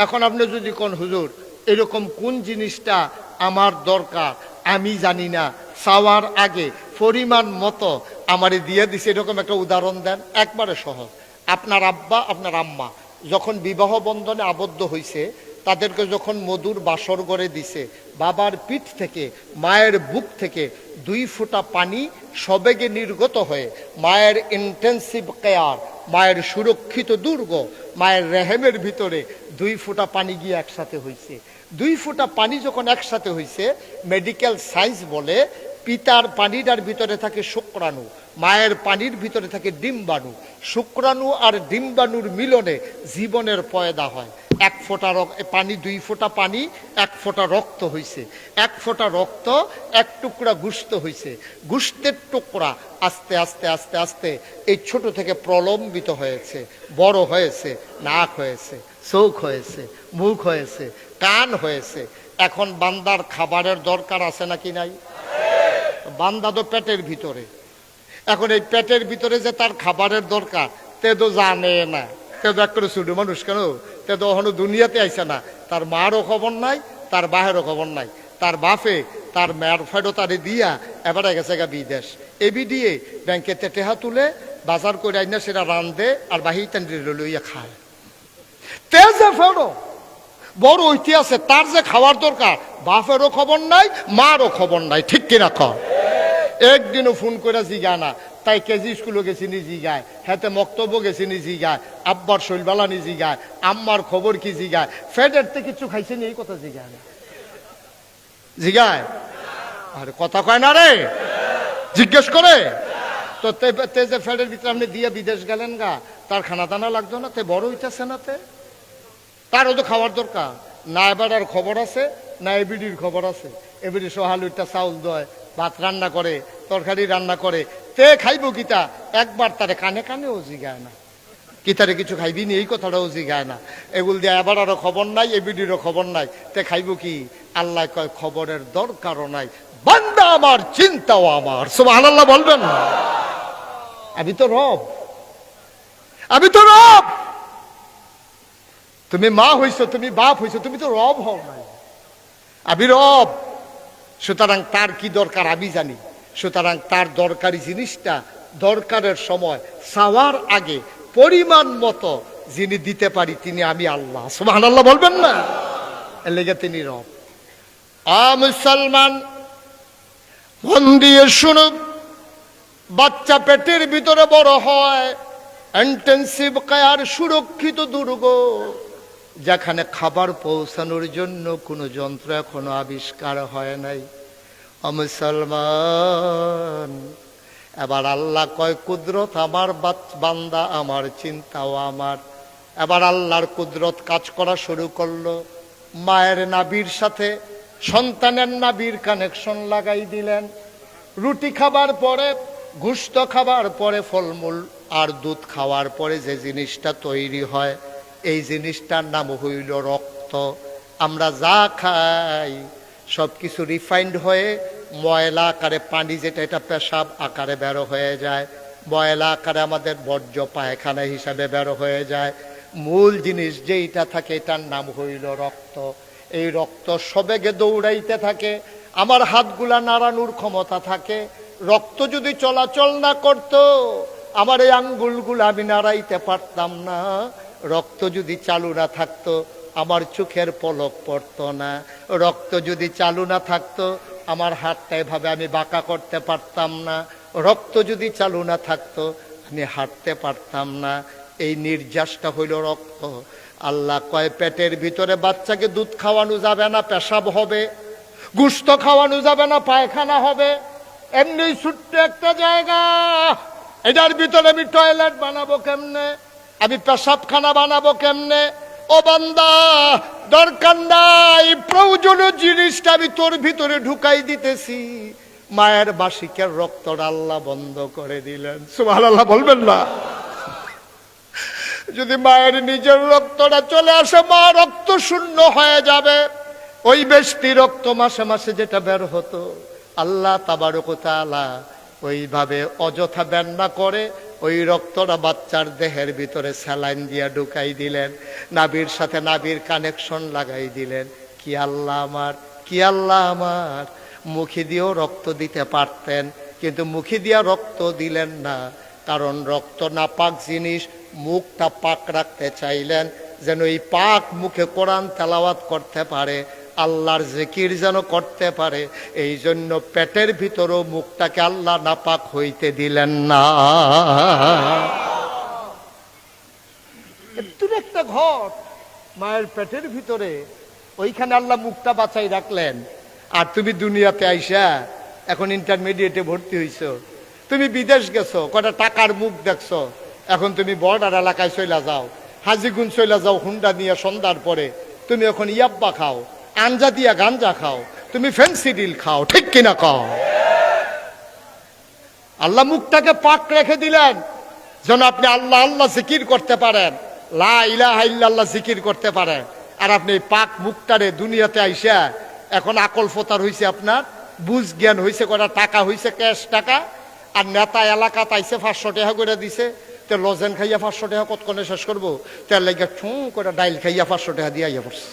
এখন আপনি যদি কোন হুজুর এরকম কোন জিনিসটা আমার দরকার আমি জানি না, চাওয়ার আগে পরিমাণ মতো আমারে দিয়ে দিছে, এরকম একটা উদাহরণ দেন। একবারে সহজ। আপনার আব্বা আপনার আম্মা যখন বিবাহ বন্ধনে আবদ্ধ হয়েছে, তাদেরকে যখন মধুর বাসর করে দিছে, বাবার পিঠ থেকে মায়ের বুক থেকে 2 ফোঁটা পানি সবেগে নির্গত হয়ে মায়ের ইন্টেন্সিভ কেয়ার, মায়ের সুরক্ষিত দুর্গ, মায়ের রেহেমের ভিতরে 2 ফোঁটা পানি গিয়ে একসাথে হয়েছে। 2 ফোঁটা পানি যখন একসাথে হয়েছে, মেডিকেল সায়েন্স বলে পিতার পানিটার ভিতরে থাকে শুক্রাণু, মায়ের পানির ভিতরে থাকে ডিম্বাণু। শুক্রাণু আর ডিম্বাণুর মিলনে জীবনের পয়দা হয়। এক ফোঁটা পানি, 2 ফোঁটা পানি, 1 ফোঁটা রক্ত হইছে। 1 ফোঁটা রক্ত, 1 টুকরা গোশত হইছে। গোশতের টুকরা আস্তে আস্তে আস্তে আস্তে এই ছোট থেকে প্রলম্বিত হয়েছে, বড় হয়েছে, নাক হয়েছে, চোখ হয়েছে, মুখ হয়েছে, কান হয়েছে। এখন বান্দার খাবারের দরকার আছে নাকি নাই? বান্দা তো পেটের ভিতরে। এখন এই পেটের ভিতরে যে তার খাবারের দরকার তে তো জানে না। তে তো এক করে ছোট মানুষ, কেন তে তো এখনো দুনিয়াতে আইসে না। তার মারও খবর নাই, তার বাহেরও খবর নাই। তার বাপে তার মেয়ের ফেডো তারে দিয়া এবারে গেছে গা বিদেশ। এবি দিয়ে ব্যাংকেতে টেহা তুলে বাজার করে আইনা সেটা রান্ধে আর বাহির টান লইয়া খায়। তে যে ফেডো বড় ঐতি আছে, তার যে খাওয়ার দরকার বাপেরও খবর নাই, মারও খবর নাই। ঠিক কিনা কর? একদিনও ফোন করে জিগায় না। তাই কেজি স্কুলে গেছি নি জিগায়, হাতে মক্তব্য গেছি নি জিগায়, আব্বার শৈলবালা নি জিগায়, আম্মার খবর কি জিগায়, ফেডের থেকে কিছু খাইছে নি এই কথা জিগায় না। জিগায়? আরে কথা কয় না রে, জিজ্ঞেস করে। তো তে যে ফেডের ভিতরে আপনি দিয়ে বিদেশ গেলেন গা, তার খানা দানা লাগতো না? তে বড় হইতেছে না? তে তারও তো খাওয়ার দরকার। না এবার আর খবর আছে, না এবিডির খবর আছে। এবিডি সোহালুটা চাউল দেয়, ভাত রান্না করে, তরকারি রান্না করে। তে খাইব কিতা? একবার তারে কানে কানেও জিগায় না। কি তারে কিছু খাইবি নি এই কথাটাও জিগায় না। এগুলো দিয়ে এবার আরো খবর নাই, এবিডিরও খবর নাই। তে খাইব কি? আল্লাহ কয় খবরের দরকারও নাই, বান্দা আমার, চিন্তাও আমার। সুবহানাল্লাহ বলবেন না? আমি তো রব, আমি তো রব। তুমি মা হইছো, তুমি বাপ হইছো, তুমি তো রব হও নাই। আমি রব। সুতরাং তার কি দরকার আমি জানি। সুতরাং তার দরকারি জিনিসটা দরকারের সময় চাওয়ার আগে পরিমাণ মতো যিনি দিতে পারি তিনি আমি আল্লাহ। সুবহানাল্লাহ বলবেন না? এর লেগে তিনি রব। মুসলমান মন দিয়ে শুনুন, বাচ্চা পেটের ভিতরে বড় হয় ইন্টেনসিভ কেয়ার, সুরক্ষিত দুর্গ, যেখানে খাবার পৌঁছানোর জন্য কোনো যন্ত্র এখনো আবিষ্কার হয় নাই। মুসলমান, এবার আল্লাহ কয় কুদরত আমার, বান্দা আমার, চিন্তাও আমার। এবার আল্লাহর কুদরত কাজ করা শুরু করলো। মায়ের নাভির সাথে সন্তানের নাভির কানেকশন লাগাই দিলেন। রুটি খাবার পরে, গোশত খাবার পরে, ফলমূল আর দুধ খাওয়ার পরে যে জিনিসটা তৈরি হয়, এই জিনিসটার নাম হইল রক্ত। আমরা যা খাই সব কিছু রিফাইন্ড হয়ে ময়লা আকারে, পানি যেটা এটা পেশাব আকারে বেরো হয়ে যায়, ময়লা আকারে আমাদের বর্জ্য পায়খানা হিসাবে বেরো হয়ে যায়। মূল জিনিস যেইটা থাকে এটার নাম হইল রক্ত। এই রক্ত সবেগে দৌড়াইতে থাকে, আমার হাতগুলা নাড়ানোর ক্ষমতা থাকে। রক্ত যদি চলাচল না করত, আমার এই আঙ্গুলগুলো আমি নাড়াইতে পারতাম না। রক্ত যদি চালু না থাকতো, আমার চোখের পলক পড়তো না। রক্ত যদি চালু না থাকতো, আমার হাতটা এভাবে আমি বাঁকা করতে পারতাম না। রক্ত যদি চালু না থাকতো, আমি হাঁটতে পারতাম না। এই নির্যাসটা হইল রক্ত। আল্লাহ কয় পেটের ভিতরে বাচ্চাকে দুধ খাওয়ানো যাবে না, পেশাব হবে। গোশত খাওয়ানো যাবে না, পায়খানা হবে। এমনি ছোট্ট একটা জায়গা, এটার ভিতরে আমি টয়লেট বানাবো কেমনে? আমি পেশাবখানা বানাবো কেমনে? ও বান্দা, দরকার নাই, প্রয়োজনীয় জিনিসটা আমি তোর ভিতরে ঢুকাই দিতেছি। মায়ের বাসিকের রক্তটা আল্লাহ বন্ধ করে দিলেন। সুবহানাল্লাহ বলবেন না? যদি মায়ের নিজের রক্তটা চলে আসে, মা রক্ত শূন্য হয়ে যাবে। ওই বেশি রক্ত মাসে মাসে যেটা বের হতো, আল্লাহ তাবারক ওয়া তাআলা ওইভাবে অযথা বের না করে ওই রক্তটা বাচ্চার দেহের ভিতরে স্যালাইন দিয়া ঢুকাই দিলেন, নাভির সাথে নাভির কানেকশন লাগাই দিলেন। কি আল্লাহ আমার, কি আল্লাহ আমার! মুখে দিয়েও রক্ত দিতে পারতেন, কিন্তু মুখে দিয়া রক্ত দিলেন না, কারণ রক্ত নাপাক জিনিস। মুখটা পাক রাখতে চাইলেন, যেন এই পাক মুখে কোরআন তেলাওয়াত করতে পারে, আল্লাহর জিকির যেন করতে পারে। এই জন্য পেটের ভিতরেও মুখটাকে আল্লাহ নাপাক হইতে দিলেন না। একটু একটা ঘর মায়ের পেটের ভিতরে, ওইখানে আল্লাহ মুখটা বাঁচাই রাখলেন। আর তুমি দুনিয়াতে আইসা এখন ইন্টারমিডিয়েটে ভর্তি হইছো, তুমি বিদেশ গেছো, কয়টা টাকার মুখ দেখছো, এখন তুমি বর্ডার এলাকায় চলে যাও, হাজিগুন চলে যাও হুন্ডা নিয়ে সন্ধ্যার পরে, তুমি এখন ইয়াব্বা খাও, আঞ্জা দিয়া গাঞ্জা খাও, তুমি ফেন্সিডিল খাও, ঠিক কিনা কও? আল্লাহ মুখটাকে পাক রেখে দিলেন যেন আপনি আল্লাহ আল্লাহ জিকির করতে পারেন, লা ইলাহা ইল্লাল্লাহ জিকির করতে পারেন। আর আপনি পাক মুখটারে দুনিয়াতে আইসা এখন আকল ফোতার হইছে, আপনার বুঝ জ্ঞান হইছে, কটা টাকা হইছে ক্যাশ টাকা, আর নেতা এলাকা তাইছে 500 টাকা করে দিছে, তো লজেন খাইয়া 500 টাকা কতক্ষণে শেষ করবো, তার লাগে ঠুঁ করে ডাইল খাইয়া 500 টাকা দিয়ে আইয়া পড়ছে।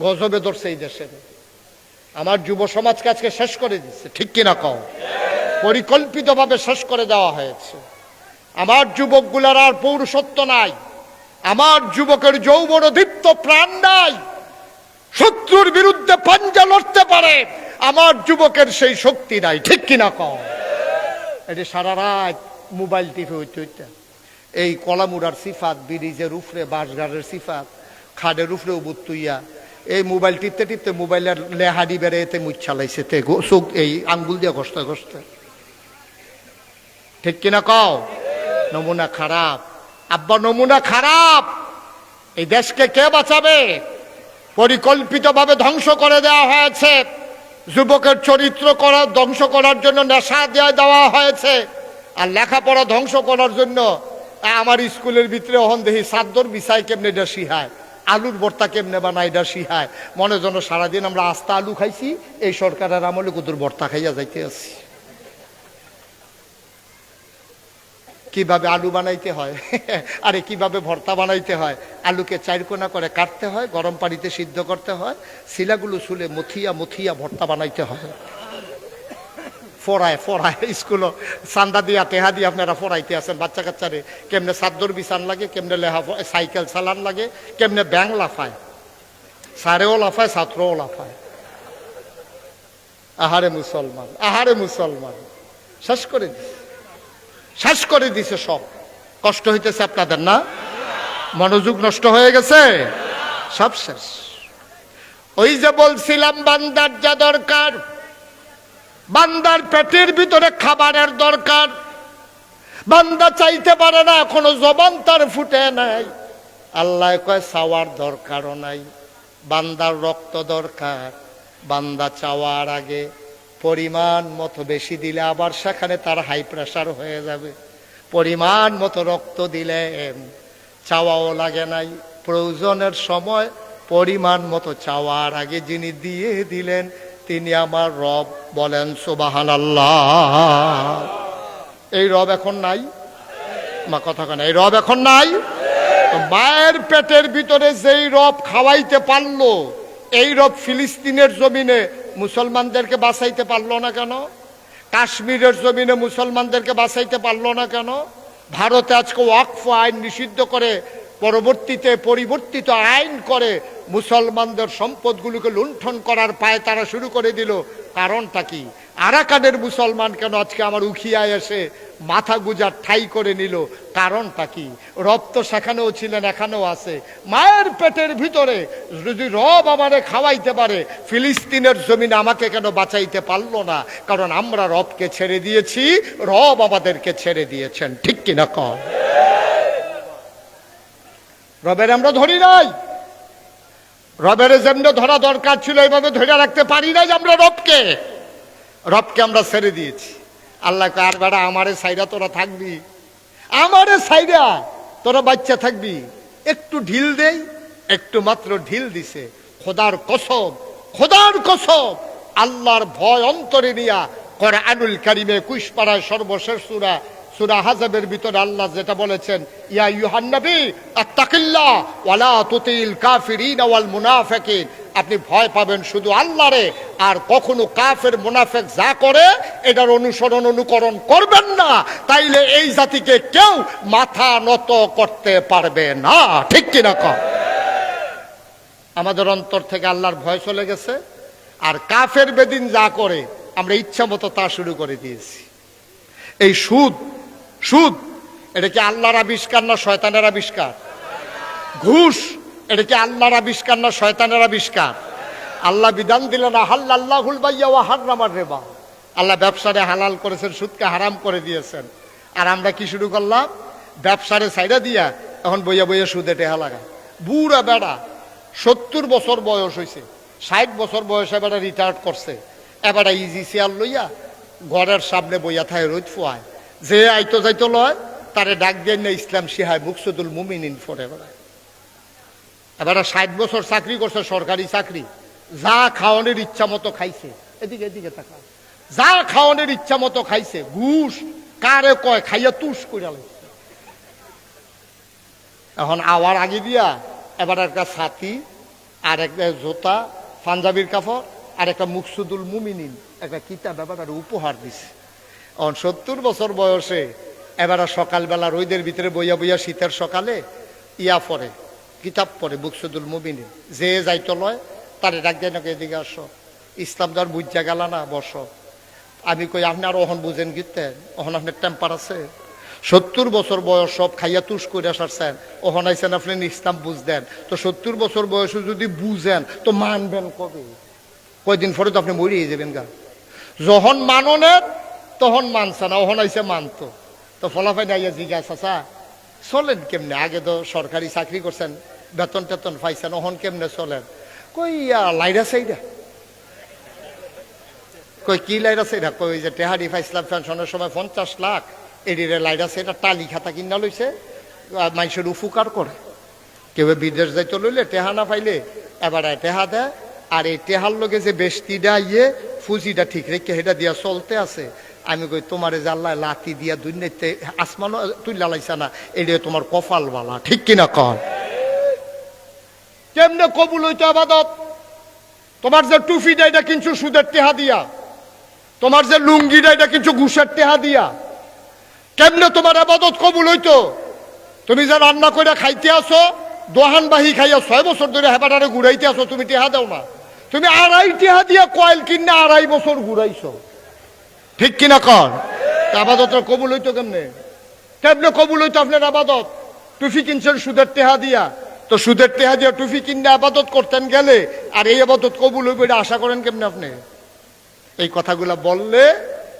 গজবে ধরছে এই দেশে। আমার যুব সমাজকে আজকে শেষ করে দিচ্ছে, ঠিক কিনা কও? পরিকল্পিতভাবে শেষ করে দেওয়া হয়েছে। আমার যুবকগুলার আর পৌরুষত্ব নাই, আমার যুবকের যৌবন দীপ্ত প্রাণ নাই, শত্রুর বিরুদ্ধে পাঞ্জা লড়তে পারে, আমার যুবকের সেই শক্তি নাই, ঠিক কিনা কও? এটি সারা রাত মোবাইল টিপে হইতে হইতে এই কলামুড়ার সিফাত, ব্রিজের উফরে বাঁশগাড়ের সিফাত, খাডের উফরে উবুত তুইয়া এই মোবাইল টিপতে টিপতে মোবাইলের লেহাডি বেড়ে এতে মুচ্ছালাইছে, তে চোখ এই আঙ্গুল দিয়ে ঘষতে ঘষতে, ঠিক কিনা কও? নমুনা খারাপ আব্বা, নমুনা খারাপ। এই দেশকে কে বাঁচাবে? পরিকল্পিতভাবে ধ্বংস করে দেওয়া হয়েছে। যুবকের চরিত্র ধ্বংস করার জন্য নেশা দেওয়া হয়েছে, আর লেখাপড়া ধ্বংস করার জন্য আমার স্কুলের ভিতরে অহন দেখি চাদর বিছাই কেমনে এটা শিহায়, আলুর ভর্তা কেমনে বানাই এটা শিহায়। মনে যেন সারাদিন আমরা আস্তা আলু খাইছি, এই সরকারের আমলে কুতুর ভর্তা খাইয়া যাইতে আছি। কিভাবে আলু বানাইতে হয় আরে কিভাবে ভর্তা বানাইতে হয়, আলুকে 4 কোনা করে কাটতে হয়, গরম পানিতে সিদ্ধ করতে হয়, শিলাগুলো চুলে মথিয়া মথিয়া ভর্তা বানাইতে হয়। ফড়ায় ফড়ায় স্কুলও চান্দা দিয়া টেহা দিয়ে আপনারা ফড়াইতে আছেন বাচ্চা কাচ্চারে, কেমনে চাদর বিছান লাগে, কেমনে লেহা সাইকেল চালান লাগে, কেমনে ব্যাং লাফায়, স্যারেও লাফায় ছাত্রও লাফায়। আহারে মুসলমান, আহারে মুসলমান, শেষ করে দিছে, শেষ করে দিছে সব। কষ্ট হইতেছে আপনাদের না? মনোযোগ নষ্ট হয়ে গেছে, সব শেষ। ওই যে বলছিলাম বান্দার যা দরকার, বান্দার পেটের ভিতরে খাবারের দরকার, বান্দা চাইতে পারে না, এখনো জবান তার ফুটে নাই। আল্লাহ কয় চাওয়ার দরকারও নাই, বান্দার রক্ত দরকার। বান্দা চাওয়ার আগে পরিমাণ মতো বেশি দিলে আবার সেখানে তার হাই প্রেশার হয়ে যাবে। পরিমাণ মতো রক্ত দিলে চাওয়াও লাগে নাই, প্রয়োজনের সময় পরিমাণ মতো চাওয়ার আগে যিনি দিয়ে দিলেন তিনি আমার রব। বলেন সুবহানাল্লাহ। এই রব এখন নাই, মা কথা কেন, এই রব এখন নাই। মায়ের পেটের ভিতরে যেই রব খাওয়াইতে পারলো, এই রব ফিলিস্তিনের জমিনে মুসলমানদেরকে বাঁচাইতে পারলো না কেন? কাশ্মীরের জমিনে মুসলমানদেরকে বাঁচাইতে পারলো না কেন? ভারতে আজকে ওয়াকফ আইন নিষিদ্ধ করে পরবর্তীতে পরিবর্তিত আইন করে মুসলমানদের সম্পদগুলোকে লুণ্ঠন করার পায়ে তারা শুরু করে দিল। কারণটা কি? আরাকানের মুসলমান কেন আজকে আমার উখিয়ায় এসে মাথা গুজার ঠাই করে নিল? কারণটা কি? রব তো সেখানেও ছিলেন, এখানেও আছে। মায়ের পেটের ভিতরে যদি রব আমারে খাওয়াইতে পারে, ফিলিস্তিনের জমিনে আমাকে কেন বাঁচাইতে পারলো না? কারণ আমরা রবকে ছেড়ে দিয়েছি, রব আমাদেরকে ছেড়ে দিয়েছেন, ঠিক কিনা কও? রবের আমরা ধরি নাই, রবের যেমন ধরা দরকার ছিল এইভাবে ধরে রাখতে পারি নাই আমরা রবকে। রবকে আমরা ছেড়ে দিয়েছি। আল্লাহ আর বেড়া আমারে সাইরা তোরা থাকবি, আমারে সাইরা তোরা বাচ্চা থাকবি। একটু ঢিল দেই, একটু মাত্র ঢিল দিছে। খোদার কসম, খোদার কসম, আল্লাহর ভয় অন্তরে নিয়া কোরআনুল কারীমে 21 পারায় সর্বশেষ সূরা সূরা হাজাবের ভিতরে আল্লাহ যেটা বলেছেন, ইয়া আইয়ুহান নবী আত্তাকিল্লাহ ওয়ালা তুতিল কাফিরিন ওয়াল মুনাফিকিন, আপনি ভয় পাবেন শুধু আল্লাহরে, আর কখনো কাফের মুনাফিক যা করে এটার অনুসরণ অনুকরণ করবেন না, তাইলে এই জাতিকে কেউ মাথা নত করতে পারবে না, ঠিক কিনা কও? আমাদের অন্তর থেকে আল্লাহর ভয় চলে গেছে, আর কাফের বেদিন যা করে আমরা ইচ্ছা মতো তা শুরু করে দিয়েছি। এই সুদ, সুদ এটা কি আল্লাহর আবিষ্কার না শয়তানের আবিষ্কার? ঘুষ এটা কি আল্লাহর আবিষ্কার না শয়তানের আবিষ্কার? আল্লাহ বিধান দিলেন আহাল্লাল্লাহুল বাইয়া ওয়া হাররামার রিবা, আল্লাহ ব্যবসারে হালাল করেছেন, সুদকে হারাম করে দিয়েছেন। আর আমরা কি শুরু করলাম? ব্যবসারে সাইডা দিয়া এখন বইয়া বইয়া সুদে টেহা লাগায়। বুড়া বেড়া 70 বছর বয়স হয়েছে, 60 বছর বয়সে এবারে রিটায়ার্ড করছে, এবারে ইজি চেয়ার লইয়া ঘরের সামনে বইয়া থায় রোদ ফোয়ায়। যে আইতো যাইতো লয় তারে ডাক দিয়ে না ইসলাম শিহায় মুকসুদুল মুমিনিন ফোরে বেড়ায়। এবারে 60 বছর চাকরি করছে, সরকারি চাকরি, যা খাওয়ানোর ইচ্ছা মতো খাইছে। এদিকে এদিকে তাকা, যা খাওয়ানোর ইচ্ছা মতো খাইছে, ঘুষ কারে কয় খাইয়া তুষ করে লাগছে। এখন আওয়ার আগে দিয়া এবার একটা ছাতি আর একটা জোতা, পাঞ্জাবির কাপড় আর একটা মুকসুদুল মুমিনিন একটা কিতাব এবার উপহার দিছে। এখন 70 বছর বয়সে এবার সকালবেলা রোদের ভিতরে বইয়া বইয়া শীতের সকালে ইয়া পড়ে, কিতাব পড়ে মুকসুদুল মুমিনিন। যে যাইতো লয় তারে ডাক দেয় নাকি এদিকে আসো, ইসলাম ধর বুঝা গেল না, বসো। আমি কই আপনি আর ওহন বুঝেন গিতেন, ওহন আপনার টেম্পার আছে? 70 বছর বয়স সব খাইয়া তুষ করে আসছেন, ওহন আইসেন আপনি ইসলাম বুঝদেন। তো 70 বছর বয়সে যদি বুঝেন তো মানবেন কবে? কয়দিন পরে তো আপনি মরিয়ে যাবেন গা। যখন মাননের তখন মানছে না, ওহন আইসে মানতো। তো ফলাফল আইয়া জিজ্ঞাসা চাচা চলেন কেমনে? আগে তো সরকারি চাকরি করছেন, বেতন টেতন পাইছেন, ওহন কেমনে চলেন? কই লাইরা সাইডা। কই কি লাইরা সাইডা? কই যে টেহারি পাইছিলাম পেনশনের সময় 50 লাখ, এডিরে লাইরা সাইডা টালি খাতা কিনা লইছে, মানুষের উপকার করে। কেউ বিদেশ যাইতে লইলে টেহা না পাইলে এবার টেহা দেয়, আর এই টেহার লগে যে বেষ্টিটা ইয়ে ফুজিটা ঠিক রেখে সেটা দিয়া চলতে আছে। আমি কই তোমারে যে আল্লাহ লাতি দিয়া দুনিয়াতে আসমানও তুইলা লাইছা না, এটা তোমার কপাল বালা, ঠিক কিনা কর? কেমনে কবুল হইতো আবাদত? তোমার যে টুফিটা এটা কিনছো সুদের টেহা দিয়া, তোমার যে লুঙ্গিটা এটা কিনছো ঘুষের টেহা দিয়া। কেমনে তোমার আবাদত কবুল হইতো? তুমি যে রান্না করে খাইতে আসো, দোহান বাহি খাইয়া 6 বছর ধরে হেপাটারে ঘুরাইতে আসো, তুমি টেহা দাও না। তুমি 2.5 টেহা দিয়া কয়েল কিনে 2.5 বছর ঘুরাইছো, ঠিক কিনা কর? আবাদত কবুল হইতো কেমনে? কেমনে কবুল হইতো আপনার আবাদত? টুফি কিনছেন সুদের টেহা দিয়া, তো সুদের টেহা দিয়া টুফি কিনে আবাদত করতেন গেলে, আর এই আবাদত কবুল হইবে এটা আশা করেন কেমনে আপনি? এই কথাগুলা বললে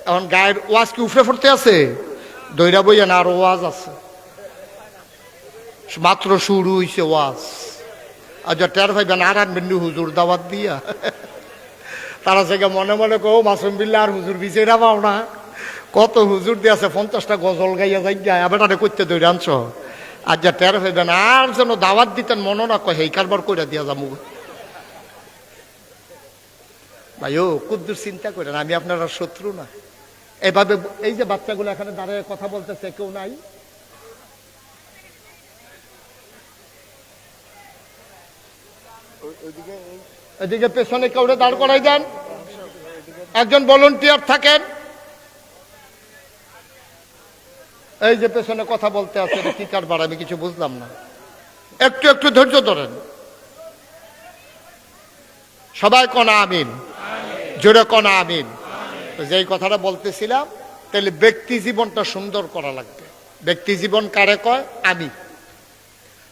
এখন গায়ের ওয়াজ কি উফরে পড়তে আছে? দৈরা বইয়া না, আরো ওয়াজ আছে, মাত্র শুরু হইছে ওয়াজ। আর যা টের ভাইবেন আর আনবেন হুজুর দাওয়াত দিয়া। তারা থেকে মনে মনে কো মাসুম বিল্লা আর হুজুর বিচারা পাও না, কত হুজুর দিয়ে আছে 50টা গজল গাইয়া যাই গায়, আবার করতে দৈরা আনছ। আর যা টের ভাইবেন আর যেন দাওয়াত দিতেন মনে না কয়, হেই কারবার কইরা দিয়া যাবো। ভাই ও কুদ্দুর চিন্তা করেন, আমি আপনার শত্রু না। এভাবে এই যে বাচ্চাগুলো এখানে দাঁড়িয়ে কথা বলতেছে, কেউ নাই? এদিকে পেছনে কাউরে দাঁড় করাই দেন, একজন ভলান্টিয়ার থাকেন। এই যে পেছনে কথা বলতে আছে, এটা কি কারবার আমি কিছু বুঝলাম না। একটু একটু ধৈর্য ধরেন। সবাই কনা আমিন, জোরে কনা আমিন। যেই কথাটা বলতেছিলাম, তাহলে ব্যক্তি জীবনটা সুন্দর করা লাগবে। ব্যক্তি জীবন কারে কয়? আমি।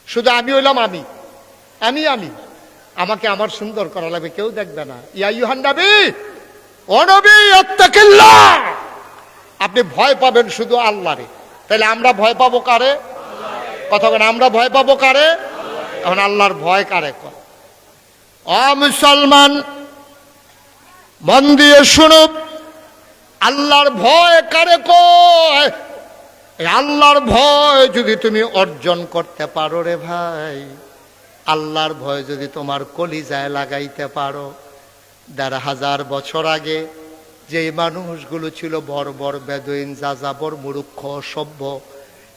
শুধু আমি হইলাম আমি, আমি আমি আমাকে আমার সুন্দর করা লাগবে, কেউ দেখবে না। ইয়া ইউহান নবী, ও নবী ইত্তাকিল্লাহ, আপনি ভয় পাবেন শুধু আল্লাহরে। তাহলে আমরা ভয় পাবো কারে? কথা বলেন, আমরা ভয় পাবো কারে? এখন আল্লাহর ভয় কারে কয়? ও মুসলমান মন দিয়ে শুনুন, আল্লাহর ভয় কারে কয়? আল্লাহর ভয় যদি তুমি অর্জন করতে পারো রে ভাই, আল্লাহর ভয় যদি তোমার কলিজায় লাগাইতে পারো, 1500 বছর আগে যে মানুষগুলো ছিল বর্বর বেদুইন, যাযাবর, মূর্খ, অসভ্য,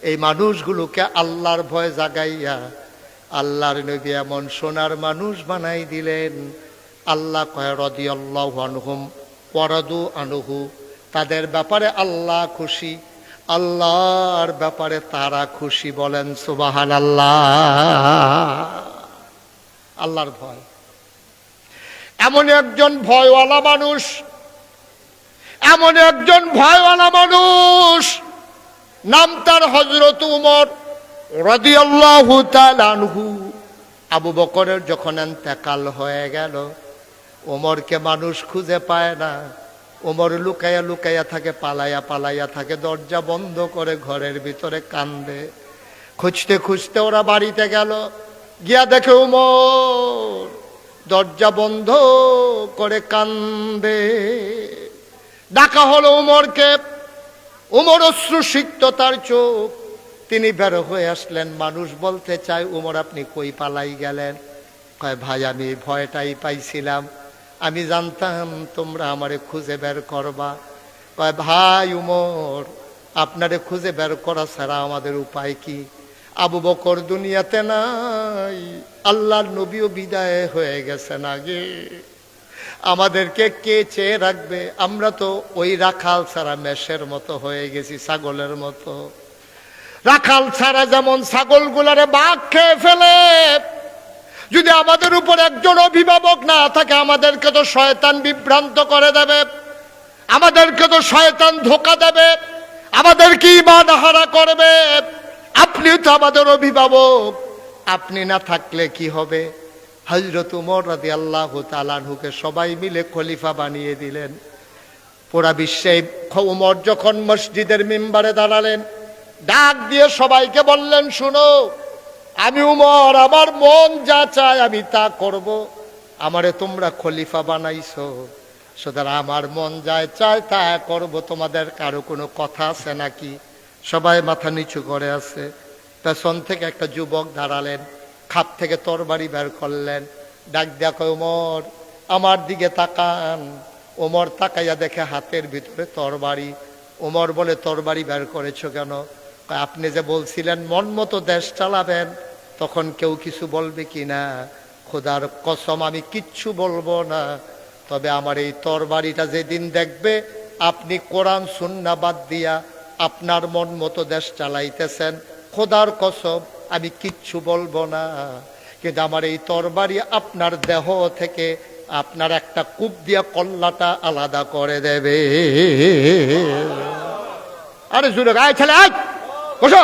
এই মানুষগুলোকে আল্লাহর ভয় জাগাইয়া আল্লাহর নবী এমন সোনার মানুষ বানাই দিলেন। আল্লাহ কয় রাদিয়াল্লাহু আনহুম ওয়া রাদু আনহু, তাদের ব্যাপারে আল্লাহ খুশি, আল্লাহর ব্যাপারে তারা খুশি। বলেন সুবহানাল্লাহ। আল্লাহর ভয়, এমন একজন ভয়ওয়ালা মানুষ, এমন একজন ভয়ওয়ালা মানুষ, নাম তার হযরত উমর রাদিয়াল্লাহু তাআলা আনহু। আবু বকরের যখন ইন্তেকাল হয়ে গেল, ওমরকে মানুষ খুঁজে পায় না, ওমর লুকাইয়া লুকাইয়া থাকে, পালাইয়া পালাইয়া থাকে, দরজা বন্ধ করে ঘরের ভিতরে কান্দে। খুঁজতে খুঁজতে ওরা বাড়িতে গেল, গিয়া দেখে ওমর দরজা বন্ধ করে কান্দে। ডাকা হলো ওমরকে, ওমর অশ্রুসিক্ত তার চোখ, তিনি বের হয়ে আসলেন। মানুষ বলতে চায়, ওমর আপনি কই পালাই গেলেন? কয় ভাই আমি ভয়টাই পাইছিলাম, আমি জানতাম তোমরা আমারে খুঁজে বের করবা। কয় ভাই ওমর আপনারে খুঁজে বের করা ছাড়া আমাদের উপায় কি? আবু বকর দুনিয়াতে নাই, আল্লাহর নবীও বিদায় হয়ে গেছেন আগে, আমাদেরকে কে চেয়ে রাখবে? আমরা তো ওই রাখাল ছাড়া মেষের মতো হয়ে গেছি, ছাগলের মতো। রাখাল ছাড়া যেমন ছাগলগুলারে বাঘ খেয়ে ফেলে, যদি আমাদের উপর একজন অভিভাবক না থাকে আমাদেরকে তো শয়তান বিভ্রান্ত করে দেবে, আমাদেরকে তো শয়তান ধোঁকা দেবে, আমাদেরকে ঈমান হারা করবে। আপনি তো আমাদের অভিভাবক, আপনি না থাকলে কি হবে? হযরত ওমর রাদিয়াল্লাহু তাআলা আনহুকে সবাই মিলে খলিফা বানিয়ে দিলেন। পুরা বিশ্বে ওমর যখন মসজিদের মিম্বারে দাঁড়ালেন, ডাক দিয়ে সবাইকে বললেন, শুনো আমি ওমর, আমার মন যা চায় আমি তা করব। আমারে তোমরা খলিফা বানাইছো, সুতরাং আমার মন যা চায় তা করব, তোমাদের কারো কোনো কথা আছে নাকি? সবাই মাথা নিচু করে আছে। পেছন থেকে একটা যুবক দাঁড়ালেন, খাপ থেকে তরবারি বের করলেন, ডাক দেখো ওমর আমার দিকে তাকান। ওমর তাকাইয়া দেখে হাতের ভিতরে তরবারি। ওমর বলে তরবারি বের করেছো কেন? আপনি যে বলছিলেন মন মতো দেশ চালাবেন, তখন কেউ কিছু বলবে কি না? খোদার কসম আমি কিচ্ছু বলবো না, তবে আমার এই তরবারিটা যেদিন দেখবে আপনি কোরআন সুন্নাহ বাদ দিয়া আপনার মন মতো দেশ চালাইতেছেন, খোদার কসম আমি কিচ্ছু বলবো না, কিন্তু আমার এই তরবারি আপনার দেহ থেকে আপনার একটা কূপ দিয়া কল্লাটা আলাদা করে দেবে। আরে জুড়ে আয় ছেলে, আয় বসো।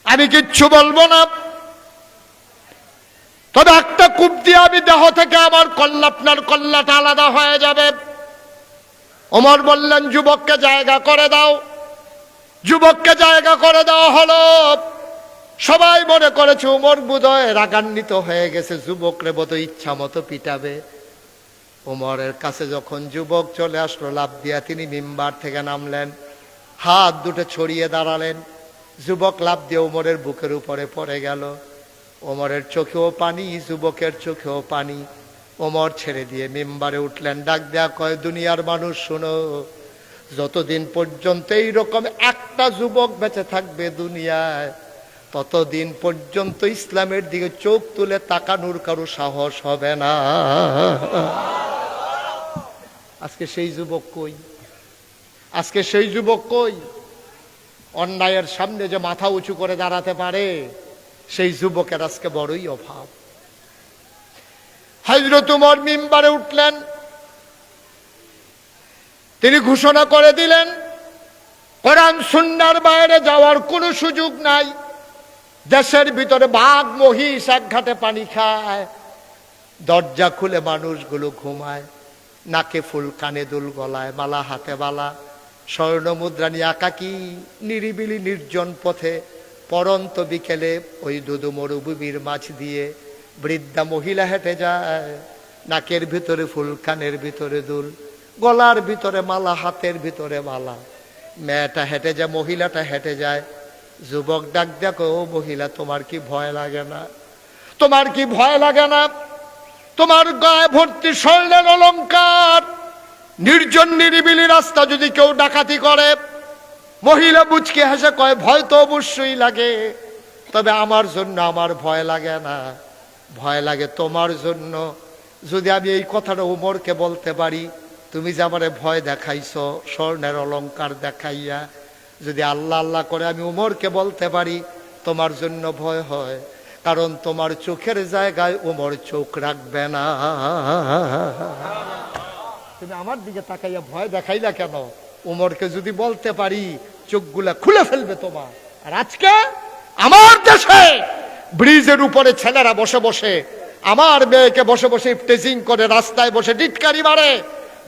আমি কিচ্ছু বলবো না, তবে একটা কূপ দিয়ে আমি দেহ থেকে আমার কল্লা, আপনার কল্লাটা আলাদা হয়ে যাবে। ওমর বললেন যুবককে জায়গা করে দাও। যুবককে জায়গা করে দেওয়া হলো। সবাই মনে করেছে ওমর বোধহয় রাগান্বিত হয়ে গেছে, যুবকরে বোধহয় ইচ্ছা মতো পিটাবে। ওমরের কাছে যখন যুবক চলে আসলো, লাফ দিয়া তিনি মিম্বার থেকে নামলেন, হাত দুটো ছড়িয়ে দাঁড়ালেন। যুবক লাফ দিয়ে ওমরের বুকের উপরে পড়ে গেল। ওমরের চোখেও পানি, যুবকের চোখেও পানি। ওমর ছেড়ে দিয়ে মিম্বারে উঠলেন, ডাক দেয়া কয়, দুনিয়ার মানুষ শোনো, যতদিন পর্যন্ত এইরকম একটা যুবক বেঁচে থাকবে দুনিয়ায়, ততদিন পর্যন্ত ইসলামের দিকে চোখ তুলে তাকানোর কারো সাহস হবে না। আজকে সেই যুবক কই? আজকে সেই যুবক কই? অন্যায়ের সামনে যে মাথা উঁচু করে দাঁড়াতে পারে, সেই যুবকের আজকে বড়ই অভাব। হযরত ওমর মিম্বারে উঠলেন, তিনি ঘোষণা করে দিলেন কোরআন সুন্নাহর বাইরে যাওয়ার কোনো সুযোগ নাই। দেশের ভিতরে বাঘ মহিষ এক ঘাটে পানি খায়, দরজা খুলে মানুষগুলো ঘুমায়, নাকে ফুল, কানে দুল, গলায় মালা, হাতে বালা, স্বর্ণ মুদ্রা নিয়ে একাকী নিরিবিলি নির্জন পথে পরন্ত বিকেলে ওই দুদু মরুভূমির মাঝ দিয়ে বৃদ্ধা মহিলা হেঁটে যায়, নাকের ভিতরে ফুল, কানের ভিতরে দুল, গলার ভিতরে মালা, হাতের ভিতরে মালা। মেয়েটা হেঁটে যায়, মহিলাটা হেঁটে যায়। যুবক ডাক দেখো, ও মহিলা তোমার কি ভয় লাগে না? তোমার কি ভয় লাগে না? তোমার গায়ে ভর্তি স্বর্ণের অলংকার, নির্জন নিরিবিলি রাস্তা যদি কেউ ডাকাতি করে। মহিলা বুঝকে হেসে কয়, ভয় তো অবশ্যই লাগে, তবে আমার জন্য আমার ভয় লাগে না, ভয় লাগে তোমার জন্য। যদি আমি এই কথাটা ওমরকে বলতে পারি, তুমি যে আমারে ভয় দেখাইছো স্বর্ণের অলংকার দেখাইয়া, যদি আল্লাহ আল্লাহ করে আমি ওমরকে বলতে পারি, তোমার জন্য ভয় হয়, কারণ তোমার চোখের জায়গায় ওমর চোখ রাখবে না। তুমি আমার দিকে তাকাইয়া ভয় দেখাইলা কেন? ওমরকে যদি বলতে পারি, চোখগুলা খুলে ফেলবে তোমার। আর আজকে আমার দেশে ব্রিজের উপরে ছেলেরা বসে বসে আমার মেয়েকে বসে বসে টেজিং করে, রাস্তায় বসে টিটকারি মারে,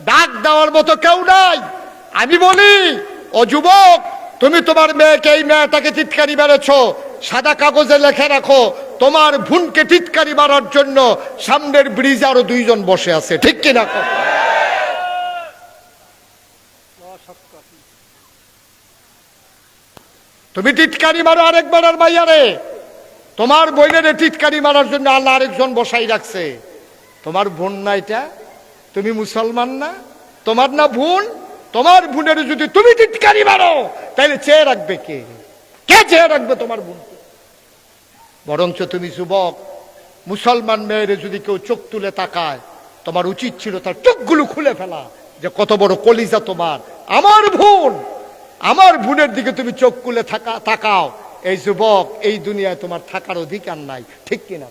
ডাক দেওয়ার মতো কেউ নাই। আমি বলি, ও যুবক, তুমি তোমার মেয়েকে, এই মেয়েটাকে টিটকারি মেরেছ, সাদা কাগজে লেখে রাখো তোমার বোনকে টিটকারি মারার জন্য সামনের ব্রিজে আরো 2 জন বসে আছে, ঠিক কিনা? তুমি টিটকারি মারো আরেকবার, আর মাইয়ারে তোমার বোনের টিটকারি মারার জন্য আল্লাহ আরেকজন বসাই রাখছে। তোমার বোন না এটা? তুমি মুসলমান না? তোমার না বোন? তোমার বোনের যদি তুমি টিটকারি মারো তাহলে চেয়ে রাখবে কে? কে চেয়ে রাখবে তোমার বোন? বরঞ্চ তুমি যুবক, মুসলমান মেয়েরে যদি কেউ চোখ তুলে তাকায়, তোমার উচিত ছিল তার চোখগুলো খুলে ফেলা, যে কত বড় কলিজা তোমার। আমার বোন, আমার বোনের দিকে তুমি চোখ খুলে তাকাও। এই যুবক, এই দুনিয়ায় তোমার থাকার অধিকার নাই, ঠিক কিনা?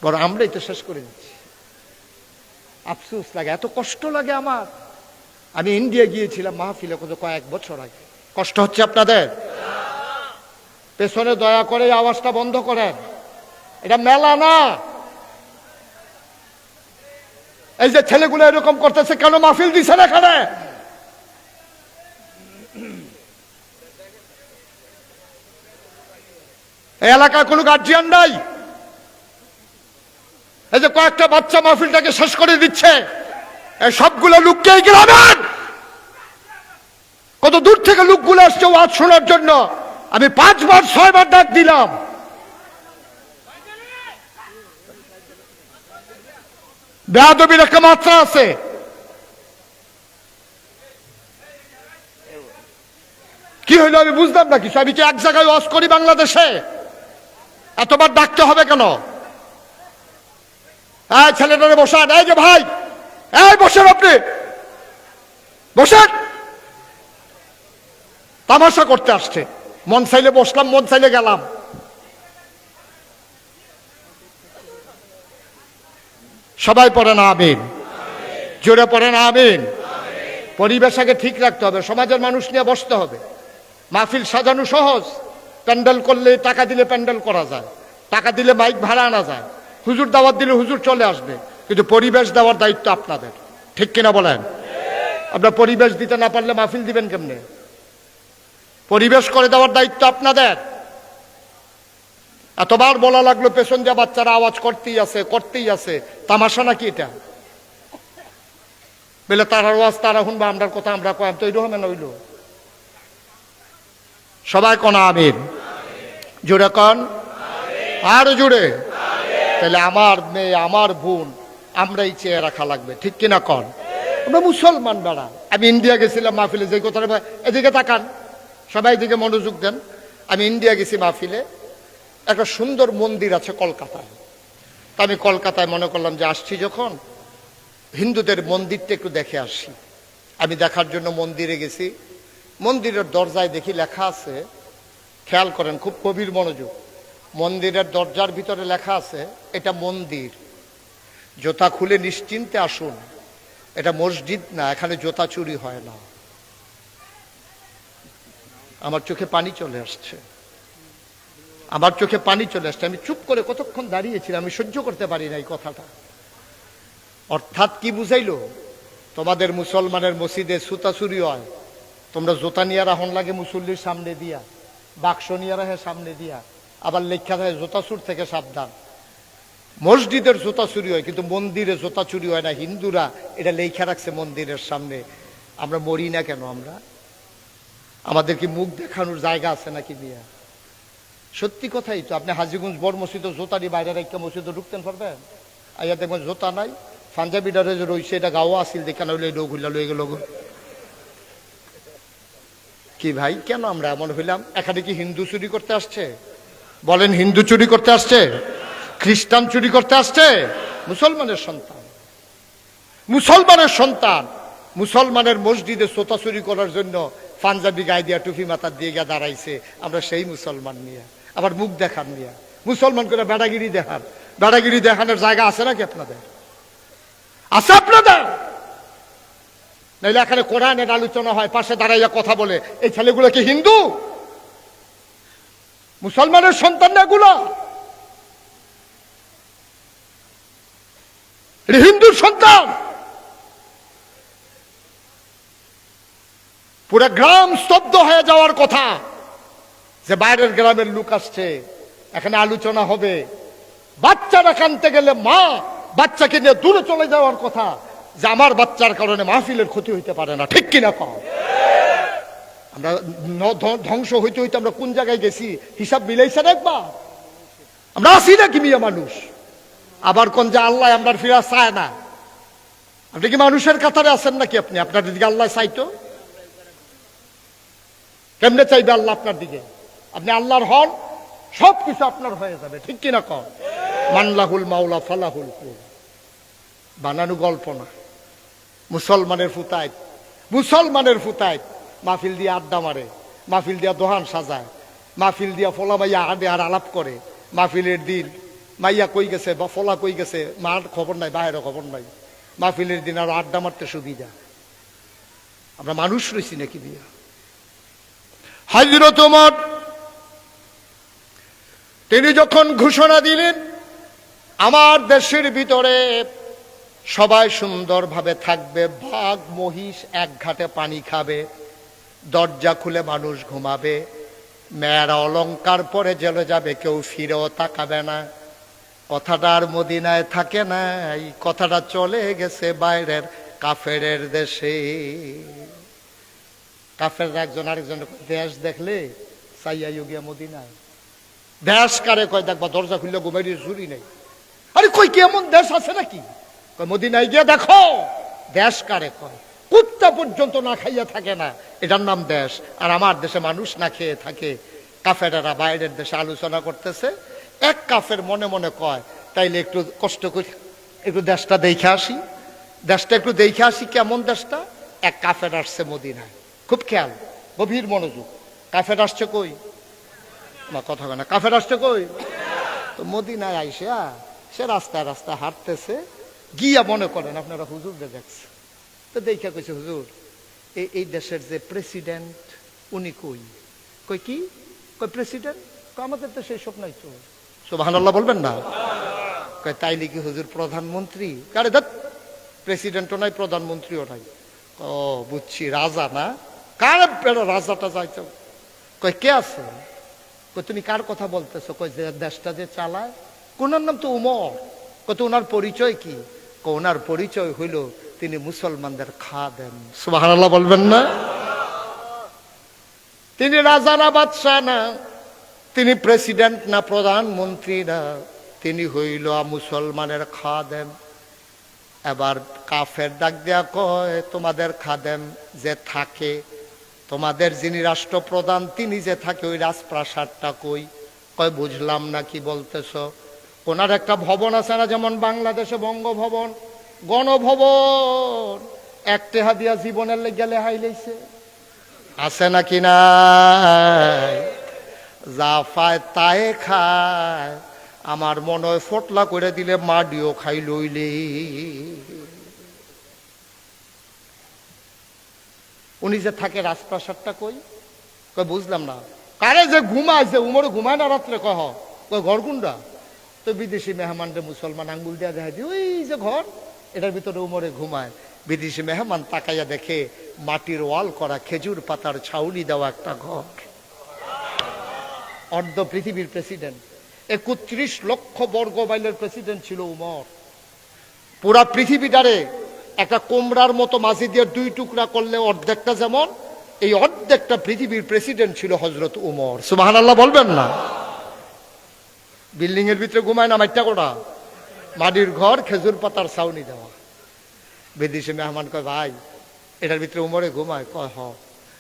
বড় আমরাই তো শেষ করে দিচ্ছি। আফসোস লাগে, এত কষ্ট লাগে আমার। আমি ইন্ডিয়া গিয়েছিলাম মাহফিলে কয়েক বছর আগে। কষ্ট হচ্ছে আপনাদের? পেছনে দয়া করে আওয়াজটা বন্ধ করেন, এটা মেলা না। এই যে ছেলেগুলো এরকম করতেছে কেন? মাহফিল দিছে না এখানে? এই এলাকায় কোনো গার্জিয়ান নাই। এই যে কয়েকটা বাচ্চা মাহফিলটাকে শেষ করে দিচ্ছে, এই সবগুলো লোককে এই গ্রামের কত দূর থেকে লোকগুলো আসছে ওয়াজ শোনার জন্য। আমি 5 বার 6 বার ডাক দিলাম, বেয়াদবির একটা মাত্রা আছে। কি হইলো আমি বুঝলাম না কিছু। আমি কি এক জায়গায় ওয়াজ করি বাংলাদেশে? এতবার ডাকতে হবে কেন? এই ছেলেটারে বসান, এই যে ভাই, এই বসেন, আপনি বসেন। তামাশা করতে আসছে, মন চাইলে বসলাম, মন চাইলে গেলাম। সবাই পড়েন আমিন, জোরে পড়েন আমিন। পরিবেশ আগে ঠিক রাখতে হবে, সমাজের মানুষ নিয়ে বসতে হবে। মাহফিল সাজানো সহজ, প্যান্ডেল করলে টাকা দিলে প্যান্ডেল করা যায়, টাকা দিলে মাইক ভাড়া আনা যায়, হুজুর দাওয়াত দিলে হুজুর চলে আসবে। কিন্তু পরিবেশ দেওয়ার দায়িত্ব আপনাদের, ঠিক কিনা বলেন? আপনার পরিবেশ দিতে না পারলে মাহফিল দিবেন কেমনে? পরিবেশ করে দেওয়ার দায়িত্ব আপনাদের। এতবার বলা লাগলো, পেছন দিয়ে বাচ্চারা আওয়াজ করতেই আছে, করতেই আছে। তামাশা নাকি এটা? বলে তার আওয়াজ তারা শুনবা, আমরার কথা আমরা কয়াম, তো এইরকম না হইল। সবাই কন আমিন, জোরে কন, আর জোরে। তাহলে আমার মেয়ে, আমার বোন, আমরাই চেয়ে রাখা লাগবে, ঠিক কিনা কন? আমরা মুসলমান বেড়া। আমি ইন্ডিয়া গেছিলাম মাহফিলে, যে কথাটা, এদিকে তাকান, সবাই এদিকে মনোযোগ দেন। আমি ইন্ডিয়া গেছি মাহফিলে, একটা সুন্দর মন্দির আছে কলকাতায়। তা আমি কলকাতায় মনে করলাম যে আসছি যখন, হিন্দুদের মন্দিরটা একটু দেখে আসি। আমি দেখার জন্য মন্দিরে গেছি। মন্দিরের দরজায় দেখি লেখা আছে, খেয়াল করেন, খুব গভীর মনোযোগ। মন্দিরের দরজার ভিতরে লেখা আছে, এটা মন্দির, জুতা খুলে নিশ্চিন্তে আসুন। এটা মসজিদ না, এখানে জুতা চুরি হয় না। আমার চোখে পানি চলে আসছে, আমার চোখে পানি চলে আসছে। আমি চুপ করে কতক্ষণ দাঁড়িয়েছিলাম, আমি সহ্য করতে পারি না এই কথাটা। অর্থাৎ কি বুঝাইলো? তোমাদের মুসলমানের মসজিদে জুতা চুরি হয়, তোমরা জুতা নিয়ে রাহন লাগে মুসল্লির সামনে দিয়া, বাক্স নিয়ে রাহে সামনে দিয়া, আবার লেখা থাকে জুতা চুর থেকে সাবধান। মসজিদের জুতা চুরি হয়, কিন্তু মন্দিরে জুতা চুরি হয় না। হিন্দুরা এটা লেখা রাখছে মন্দিরের সামনে। আমরা মরি না কেন? আমরা, আমাদের কি মুখ দেখানোর জায়গা আছে নাকি দিয়া? সত্যি কথাই তো। আপনি হাজীগঞ্জ বড় মসজিদে জুতা নিয়ে বাইরে রেখে মসজিদে ঢুকতেন পারবেন? আইয়া দেখবেন জুতা নাই, পাঞ্জাবি ডারে যে রয়েছে এটা গাওয়া আসিল, দেখা নইলে লোক হইলা লয়ে গেল। কি ভাই, কেন আমরা এমন হইলাম? এখানে কি হিন্দু চুরি করতে আসছে? বলেন, হিন্দু চুরি করতে আসছে? খ্রিস্টান চুরি করতে আসছে? মুসলমানের সন্তান, মুসলমানের সন্তান মুসলমানের মসজিদে জুতা চুরি করার জন্য পাঞ্জাবি গায়ে দিয়া, টুপি মাথার দিয়ে গিয়ে দাঁড়াইছে। আমরা সেই মুসলমান নিয়ে, আবার মুখ দেখান নিয়ে মুসলমান করে বেড়াগিরি দেখান। বেড়াগিরি দেখানোর জায়গা আছে নাকি আপনাদের? আছে আপনাদের? নাইলে এখানে কোরআনের আলোচনা হয়, পাশে দাঁড়াইয়া কথা বলে। এই ছেলেগুলো কি হিন্দু? মুসলমানের সন্তান না এগুলা, হিন্দুর সন্তান। পুরো গ্রাম স্তব্ধ হয়ে যাওয়ার কথা যে বাইরের গ্রামের লোক আসছে, এখানে আলোচনা হবে। বাচ্চারা কানতে গেলে মা বাচ্চাকে নিয়ে দূরে চলে যাওয়ার কথা যে আমার বাচ্চার কারণে মাহফিলের ক্ষতি হইতে পারে না, ঠিক কিনা কও? আমরা ধ্বংস হইতে হইতে আমরা কোন জায়গায় গেছি হিসাব মিলাইছেন একবার? আমরা আসি নাকি মিয়া মানুষ? আবার কোন যে আল্লাহ আমরা ফিরা চায় না। আপনি কি মানুষের কাতারে আছেন নাকি? আপনি আপনার দিকে আল্লাহ চাইতো? কেমনে চাইবে আল্লাহ আপনার দিকে? আপনি আল্লাহর হন, সবকিছু আপনার হয়ে যাবে, ঠিক কিনা কর? মানলাহুল মাওলা ফালাহুল কুল, বানানো গল্প না। মুসলমানের ফুতায়, মুসলমানের ফুতায় মাহফিল দিয়ে আড্ডা মারে, মাহফিল দিয়া দোহান সাজায়, মাহফিল দিয়া ফলা মাইয়া আডে আর আলাপ করে। মাহফিলের দিন মাইয়া কই গেছে বা ফলা কই গেছে মার খবর নাই, বাইরের খবর নাই। মাহফিলের দিন আরো আড্ডা মারতে সুবিধা। আমরা মানুষ রয়েছি নাকি বিয়া? হযরত ওমর তিনি যখন ঘোষণা দিলেন আমার দেশের ভিতরে সবাই সুন্দরভাবে থাকবে, বাঘ মহিষ এক ঘাটে পানি খাবে, দরজা খুলে মানুষ ঘুমাবে, মেয়েরা অলংকার পরে জেলে যাবে, কেউ ফিরেও তাকাবে না। কথাটা আর মদিনায় থাকে না, এই কথাটা চলে গেছে বাইরের কাফেরের দেশে। কাফের একজন আরেকজনের দেশ দেখলে চাইয়া গিয়া মদিনায়। দেশ কারে কয় দেখবা দরজা খুললে ঘুমাই চুরি নেই। আরে কই কি এমন দেশ আছে নাকি? মদিনায় গিয়ে দেখো দেশ কারে কয়। কুত্তা পর্যন্ত না খাইয়া থাকে না, এটার নাম দেশ। আর আমার দেশে মানুষ না খেয়ে থাকে। কাফেরেরা বাইরের দেশে আলোচনা করতেছে, এক কাফের মনে মনে কয় তাইলে একটু কষ্ট করে একটু দেশটা দেখে আসি, দেশটা একটু দেখে আসি কেমন দেশটা। এক কাফের আসছে মদিনায়, খুব খেয়াল, গভীর মনোযোগ। কাফের আসছে কই? না কথা না, কাফের আসছে কই? তো মদিনায় আইসে সে রাস্তায় রাস্তায় হাঁটতেছে, গিয়া মনে করেন আপনারা হুজুরকে দেখছে, তো দেখে কইছে হুজুর এই দেশের যে প্রেসিডেন্ট উনি কই? কই কি? কই প্রেসিডেন্ট? আমাদের তো সেই সব নাই তো। সুবহানাল্লাহ বলবেন না? কই তাইলে কি হুজুর প্রধানমন্ত্রী? আরে দেখ প্রেসিডেন্টও নাই প্রধানমন্ত্রীও নাই। ও বুঝছি, রাজা না? কার রাজাটা যাইতো? কই কে আছে? কই তুমি কার কথা বলতেছো? কই যে দেশটা যে চালায়, কোনার নাম তো উমর। কত ওনার পরিচয় কি? ওনার পরিচয় হইল তিনি মুসলমানদের খাদেম। সুবহানাল্লাহ বলবেন না? তিনি রাজা না বাদশাহ না, তিনি প্রেসিডেন্ট না প্রধানমন্ত্রী না, তিনি হইল মুসলমানের খাদেম। এবার কাফের ডাক দেয়া কয় তোমাদের খাদেম যে থাকে, তোমাদের যিনি রাষ্ট্রপ্রধান তিনি যে থাকে ওই রাজপ্রাসাদটা কই? কয় বুঝলাম না কি বলতেছ। ওনার একটা ভবন আছে না, যেমন বাংলাদেশে বঙ্গভবন, গণভবন, এক টেহা দিয়া জীবনের গেলে হাইলেছে, আছে নাকি নাই? যা পায় তাই খায়। আমার মনে হয় ফটলা করে দিলে মাডিও খাই লইলে। উনি যে থাকে রাজপ্রাসাদটা কই? কই বুঝলাম না। কারে যে ঘুমায়, যে উমরে ঘুমায় না রাত্রে? কহ কই ঘর কোনটা? তো বিদেশি মেহমানরে মুসলমান আঙ্গুল দেওয়া দেখা দিই, ওই যে ঘর, এটার ভিতরে উমরে ঘুমায়। বিদেশি মেহমান তাকাইয়া দেখে মাটির ওয়াল করা, খেজুর পাতার ছাউনি দেওয়া একটা ঘর। অর্ধ পৃথিবীর প্রেসিডেন্ট, ৩১ লক্ষ বর্গ মাইলের প্রেসিডেন্ট ছিল উমর। পুরা পৃথিবীটারে একটা কোমরার মতো মাঝি দিয়ে দুই টুকরা করলে অর্ধেকটা যেমন, এই অর্ধেকটা পৃথিবীর প্রেসিডেন্ট ছিল হযরত উমর। সুবহানাল্লাহ বলবেন না? বিল্ডিং এর ভিতরে ঘুমায় না, মাইটা কোটা, মাটির ঘর, খেজুর পাতার ছাউনি দেওয়া। বিদেশি মেহমান কয় ভাই এটার ভিতরে উমরে ঘুমায়? কয় হ।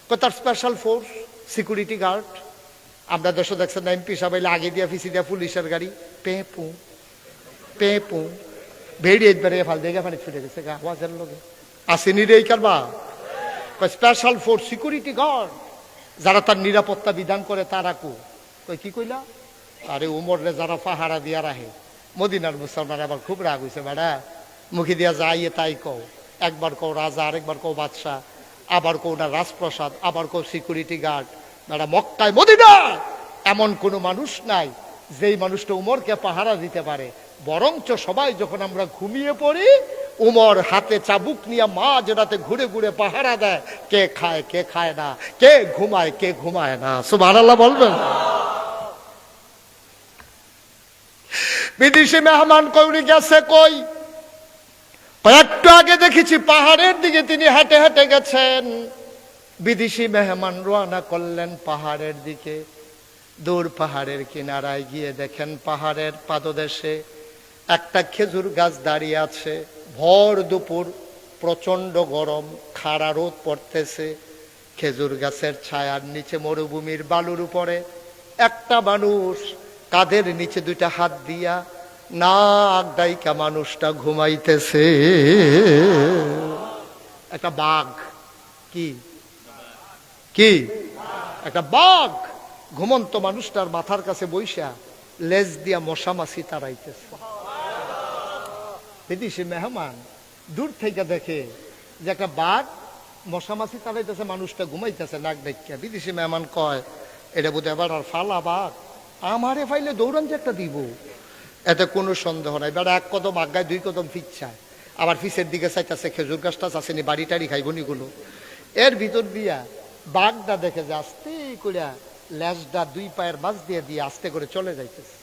কয় তার স্পেশাল ফোর্স, সিকিউরিটি গার্ড। আমরা দেশে দেখছেন না, এমপি সাহেব আগে দিয়া ফিসি দিয়া পুলিশের গাড়ি, পেপু পেপু ভেড়ি একবারে ফাল দেখে পানি ছুটে গেছে আওয়াজের লোকে আসেনি রে এই কারবা। কয় স্পেশাল ফোর্স, সিকিউরিটি গার্ড, যারা তার নিরাপত্তা বিধান করে তারা কো। কই কি কইলা? আরে উমরে যারা পাহারা দিয়া রাহে। মদিনার মুসলমান আবার খুব রাগ হয়েছে, বেড়া মুখে দিয়া যাইয়ে তাই কও। একবার কও রাজা, আরেকবার কও বাদশাহ, আবার কও না রাজপ্রসাদ, আবার কও সিকিউরিটি গার্ড। বেড়া মক্কায় মদিনা এমন কোনো মানুষ নাই যেই মানুষটা উমরকে পাহারা দিতে পারে। বরঞ্চ সবাই যখন আমরা ঘুমিয়ে পড়ি, উমর হাতে চাবুক নিয়ে মাঝ রাতে ঘুরে ঘুরে পাহারা দেয়, কে খায় কে খায় না, কে ঘুমায় না। সুবহানাল্লাহ বলবেন। বিদেশি মেহমান কৌরি গেছে কই? কয়েকটু আগে দেখেছি পাহাড়ের দিকে তিনি হেঁটে হেঁটে গেছেন। বিদেশি মেহমান রওনা করলেন পাহাড়ের দিকে। দূর পাহাড়ের কিনারায় গিয়ে দেখেন পাহাড়ের পাদদেশে একটা খেজুর গাছ দাঁড়িয়ে আছে। ভর দুপুর, প্রচন্ড গরম, খাড়া রোদ পড়তেছে। খেজুর গাছের ছায়ার নিচে মরুভূমির বালুর উপরে একটা মানুষ কাঁধের নিচে দুইটা হাত দিয়া নাক ডাইকা মানুষটা ঘুমাইতেছে। একটা বাঘ, কি কি একটা বাঘ ঘুমন্ত মানুষটার মাথার কাছে বইসা লেজ দিয়া মশা মাছি তাড়াইতেছে। বিদেশি মেহমান দূর থেকে দেখে যে একটা বাঘ মশা মাছি তাড়াইতেছে, মানুষটা ঘুমাইতেছে নাক ডাইকা। বিদেশি মেহমান কয়, এটা বোধ এবার আর ফালা বাঘ, আমারে ফাইলে দৌড়ান যে একটা দিব, এতে কোনো সন্দেহ নাই। বেড়া এক কদম আগায় দুই কদম ফিচ্ছায়, আবার ফিসের দিকে চাইতেছে খেজুর গাছটা চাষেনি বাড়ি টাড়ি খাইব নিগুলো। এর ভিতর দিয়া বাঘটা দেখে যে আস্তে করিয়া ল্যাজটা দুই পায়ের মাছ দিয়ে দিয়ে আস্তে করে চলে যাইতেছে।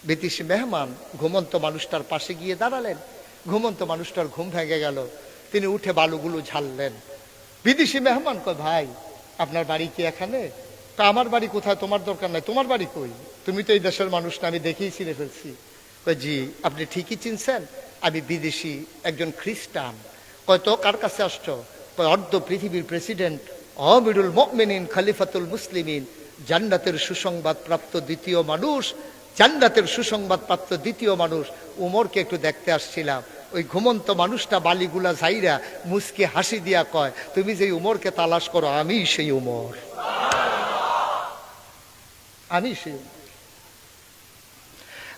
বিদেশি মেহমান ঘুমন্ত মানুষটার পাশে গিয়ে দাঁড়ালেন। ঘুমন্ত মানুষটার ঘুম ভেঙে গেল, তিনি উঠে বালুগুলো ঝাড়লেন। বিদেশি মেহমান কয়, ভাই আপনার বাড়ি কি এখানে? আমার বাড়ি কোথায়, তোমার দরকার নাই, তোমার বাড়ি কই? তুমি তো এই দেশের মানুষ না, আমি দেখেই চিনে ফেলছি। কয়, জি আপনি ঠিকই চিনছেন, আমি বিদেশি একজন খ্রিস্টান। কয়, তো কার কাছে আসছো? কয়, অর্ধ পৃথিবীর প্রেসিডেন্ট আমিরুল মুমিনিন খলিফাতুল মুসলিমিন, জান্নাতের সুসংবাদ প্রাপ্ত দ্বিতীয় মানুষ, জান্নাতের সুসংবাদ প্রাপ্ত দ্বিতীয় মানুষ উমরকে একটু দেখতে আসছিলাম। ওই ঘুমন্ত মানুষটা বালিগুলা যাইরা মুসকে হাসি দিয়া কয়, তুমি যে উমরকে তালাশ করো, আমি সেই উমর, আমি সেই উমর।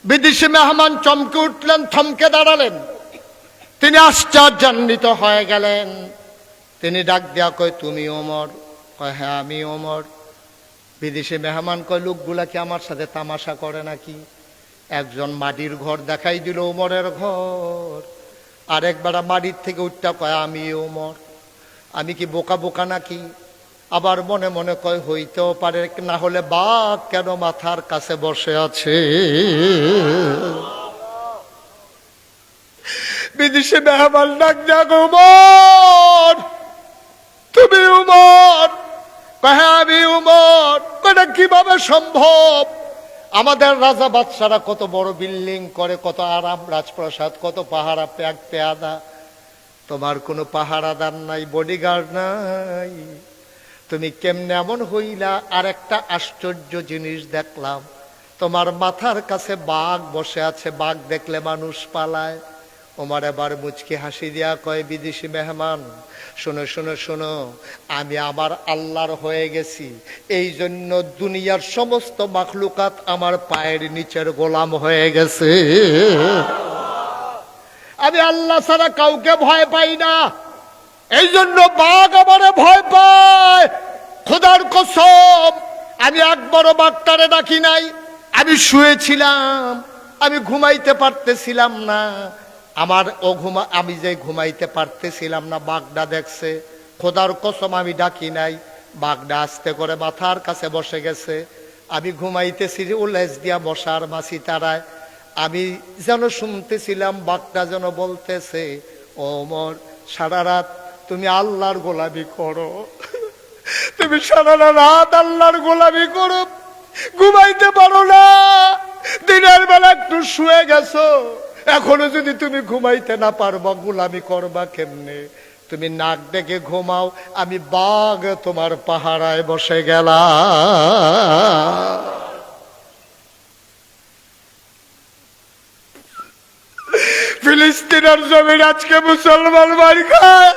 বিদেশি মেহমান চমকে উঠলেন, থমকে দাঁড়ালেন। তিনি আশ্চর্যান্বিত হয়ে গেলেন। তিনি ডাক দেয়া কয়, তুমি ওমর? কয়, হ্যাঁ আমি ওমর। বিদেশি মেহমান কয়, লোকগুলা কি আমার সাথে তামাশা করে নাকি? একজন মাটির ঘর দেখাই দিল, ওমরের ঘর। আরেকবার মাটির থেকে উঠটা কয়, আমি ওমর। আমি কি বোকা বোকা নাকি? আবার মনে মনে কয়, হইতেও পারে, না হলে বাঘ কেন মাথার কাছে বসে আছে? বিদেশি মেহমান ডাক দেয়া, উমর তুমি উমর? হ্যাঁ আমি উমর। এটা কিভাবে সম্ভব? আমাদের রাজা বাদশারা কত বড় বিল্ডিং করে, কত আরাম রাজপ্রাসাদ, কত পাহারা পেয়াদা, তোমার কোনো পাহারাদার নাই, বডিগার্ড নাই, তুমি কেমনে এমন হইলা? আর একটা আশ্চর্য জিনিস দেখলাম, তোমার মাথার কাছে বাঘ বসে আছে, বাঘ দেখলে মানুষ পালায়। ওমর এবার মুচকি হাসি দিয়া কয়, বিদেশি মেহমান শোনো শোনো শোনো, আমি আমার আল্লাহর হয়ে গেছি, এই জন্য দুনিয়ার সমস্ত মাখলুকাত আমার পায়ের নিচের গোলাম হয়ে গেছে। আমি আল্লাহ ছাড়া কাউকে ভয় পাই না, এই জন্য বাঘ আমারে ভয় পায়। খোদার কসম, আমি একবারও বাঘটারে ডাকি নাই। আমি শুয়েছিলাম, আমি ঘুমাইতে পারতেছিলাম না, আমি যে ঘুমাইতে পারতেছিলাম না, বাঘটা দেখছে। খোদার কসম আমি ডাকি নাই, বাঘটা আস্তে করে মাথার কাছে বসে গেছে। আমি ঘুমাইতেছি, ও লেজ দিয়া মশার মাছি তারায়। আমি যেন শুনতেছিলাম বাঘটা যেন বলতেছে, ওমর সারা রাত তুমি আল্লাহর গোলামি করো, তুমি সারা রাত আল্লাহর গোলামি করো, ঘুমাইতে পারো না, দিনের বেলা একটু শুয়ে গেছো, এখনো যদি তুমি ঘুমাইতে না পারবা, গোলামি করবা কেমনে? তুমি নাক ডেকে ঘুমাও, আমি বাঘ তোমার পাহারায় বসে গেলাম। ফিলিস্তিনের জমিন আজকে মুসলমান মার খায়,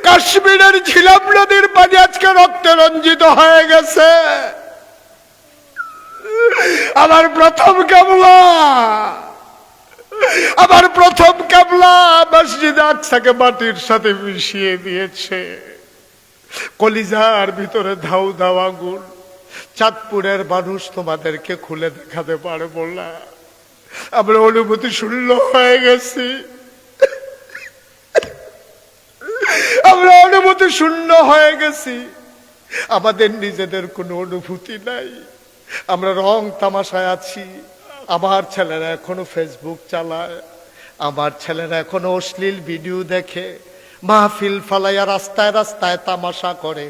কাশ্মীরের ঝিলাম নদীর পানি আজকে রক্তে রঞ্জিত হয়ে গেছে। আমার প্রথম কেবলা মসজিদ আকসাকে মাটির সাথে মিশিয়ে দিয়েছে। কলিজার ভিতরে ধাউ ধাউ আগুন, চাঁদপুরের মানুষ তোমাদেরকে খুলে দেখাতে পারবো না। আমরা অনুভূতি শূন্য হয়ে গেছি, আমরা অনুভূতি শূন্য হয়ে গেছি। আমাদের নিজেদের কোনো অনুভূতি নাই, আমরা রং তামাশায় আছি। আমার ছেলেরা এখনো ফেসবুক চালায়, আমার ছেলেরা এখনো অশ্লীল ভিডিও দেখে, মাহফিল ফালাইয়া রাস্তায় রাস্তায় তামাশা করে।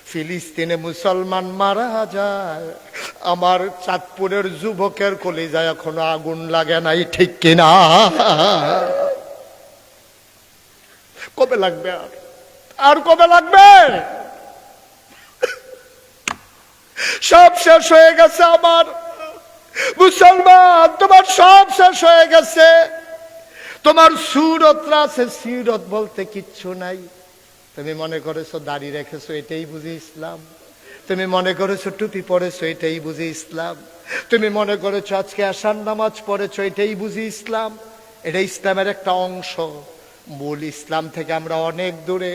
ফিলিস্তিনে মুসলমান মারা যায়, আমার চাঁদপুরের যুবকের কলিজায় এখনো আগুন লাগে নাই, ঠিক কিনা? কবে লাগবে? আর কবে লাগবে? সব শেষ হয়ে গেছে আমার মুসলমান, তোমার সব শেষ হয়ে গেছে। তোমার সুরতরা আছে, সিরত বলতে কিচ্ছু নাই। তুমি মনে করেছো দাড়ি রেখেছো এটাই বুঝি ইসলাম, তুমি মনে করেছো টুপি পরেছো এটাই বুঝি ইসলাম, তুমি মনে করেছো আজকে আশার নামাজ পড়েছো এটাই বুঝি ইসলাম। এটা ইসলামের একটা অংশ, মূল ইসলাম থেকে আমরা অনেক দূরে।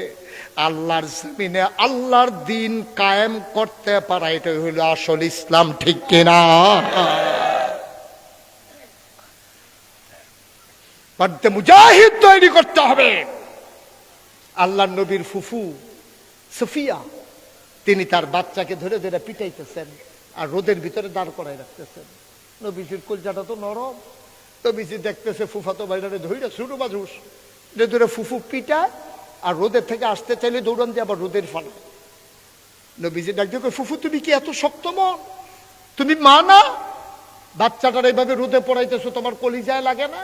আল্লাহর জমিনে আল্লাহর দিন কায়েম করতে পারা, এটাই হলো আসল ইসলাম, ঠিক কিনা? মুজাহিদ তৈরি করতে হবে। আল্লাহর নবীর ফুফু সফিয়া, তিনি তার বাচ্চাকে ধরে ধরে পিটাইতেছেন আর রোদের ভিতরে দাঁড় করাই রাখতেছেন। নবীজির কলজাটা তো নরম, নবীজি দেখতেছে ফুফাতো ভাইরারে ধরে শুরু বাজুস ধরে ফুফু পিটায় আর রোদের থেকে আসতে চাইলে দৌড়ান দিয়ে আবার রোদের ফালায়। নবীজি ডাক দিয়ে, ফুফু তুমি কি এত শক্ত মন? তুমি মা না? বাচ্চাটার এইভাবে রোদে পড়াইতেছো, তোমার কলিজায় লাগে না?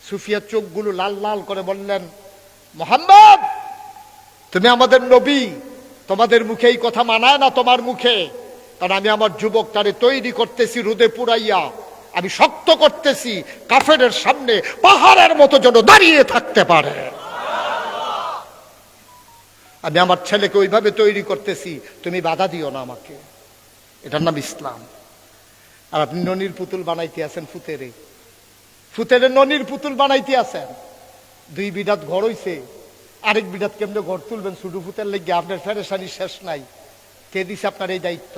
সুফিয়ার চোখগুলো লাল লাল করে বললেন, মুহাম্মদ তুমি আমাদের নবী, তোমাদের মুখে এই কথা মানায় না তোমার মুখে। কারণ আমি আমার যুবকটারে তৈরি করতেছি রোদে পুরাইয়া, আমি শক্ত করতেছি, কাফেরের সামনে পাহাড়ের মতো যেন দাঁড়িয়ে থাকতে পারে। আমি আমার ছেলেকে ওইভাবে তৈরি করতেছি, তুমি বাধা দিও না আমাকে। এটার নাম ইসলাম। আর আপনি ননির পুতুল বানাইতে আছেন, ফুতেরে ননির পুতুল বানাইতে আছেন। 2 বিঘাত ঘর হইছে, আরেক বিঘাত কেমনে ঘর তুলবেন শুধু ফুতের লেগে? আপনার ফেরেশানি শেষ নাই। কে দিছে আপনার এই দায়িত্ব?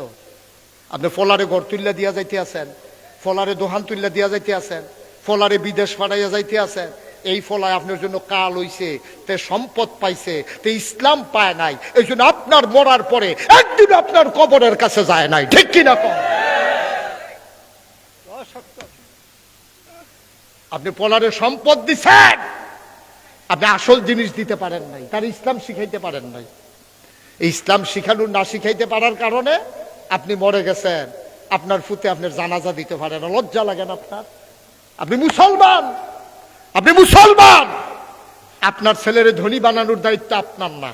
আপনি ফলারে ঘর তুললা দিয়া যাইতে আছেন, ফলারে দোহান তুললা দিয়া যাইতে আছেন, ফলারে বিদেশ পাঠাইয়া যাইতে আছেন। এই ফলায় আপনার জন্য কাল হইছে, তে সম্পদ পাইছে, তে ইসলাম পায় নাই। এই জন্য আপনার মরার পরে একদিন আপনার কবরের কাছে যায় নাই, ঠিক কিনা? আপনি ফলারে সম্পদ দিচ্ছেন, আপনি আসল জিনিস দিতে পারেন নাই, তার ইসলাম শিখাইতে পারেন নাই। এই ইসলাম শিখানো না শিখাইতে পারার কারণে আপনি মরে গেছেন। আপনার ফুতে আপনার জানাজা দিতে পারে না, লজ্জা লাগে না আপনার? আপনি মুসলমান, আপনি মুসলমান। আপনার ছেলের ধনী বানানোর দায়িত্ব আপনার না,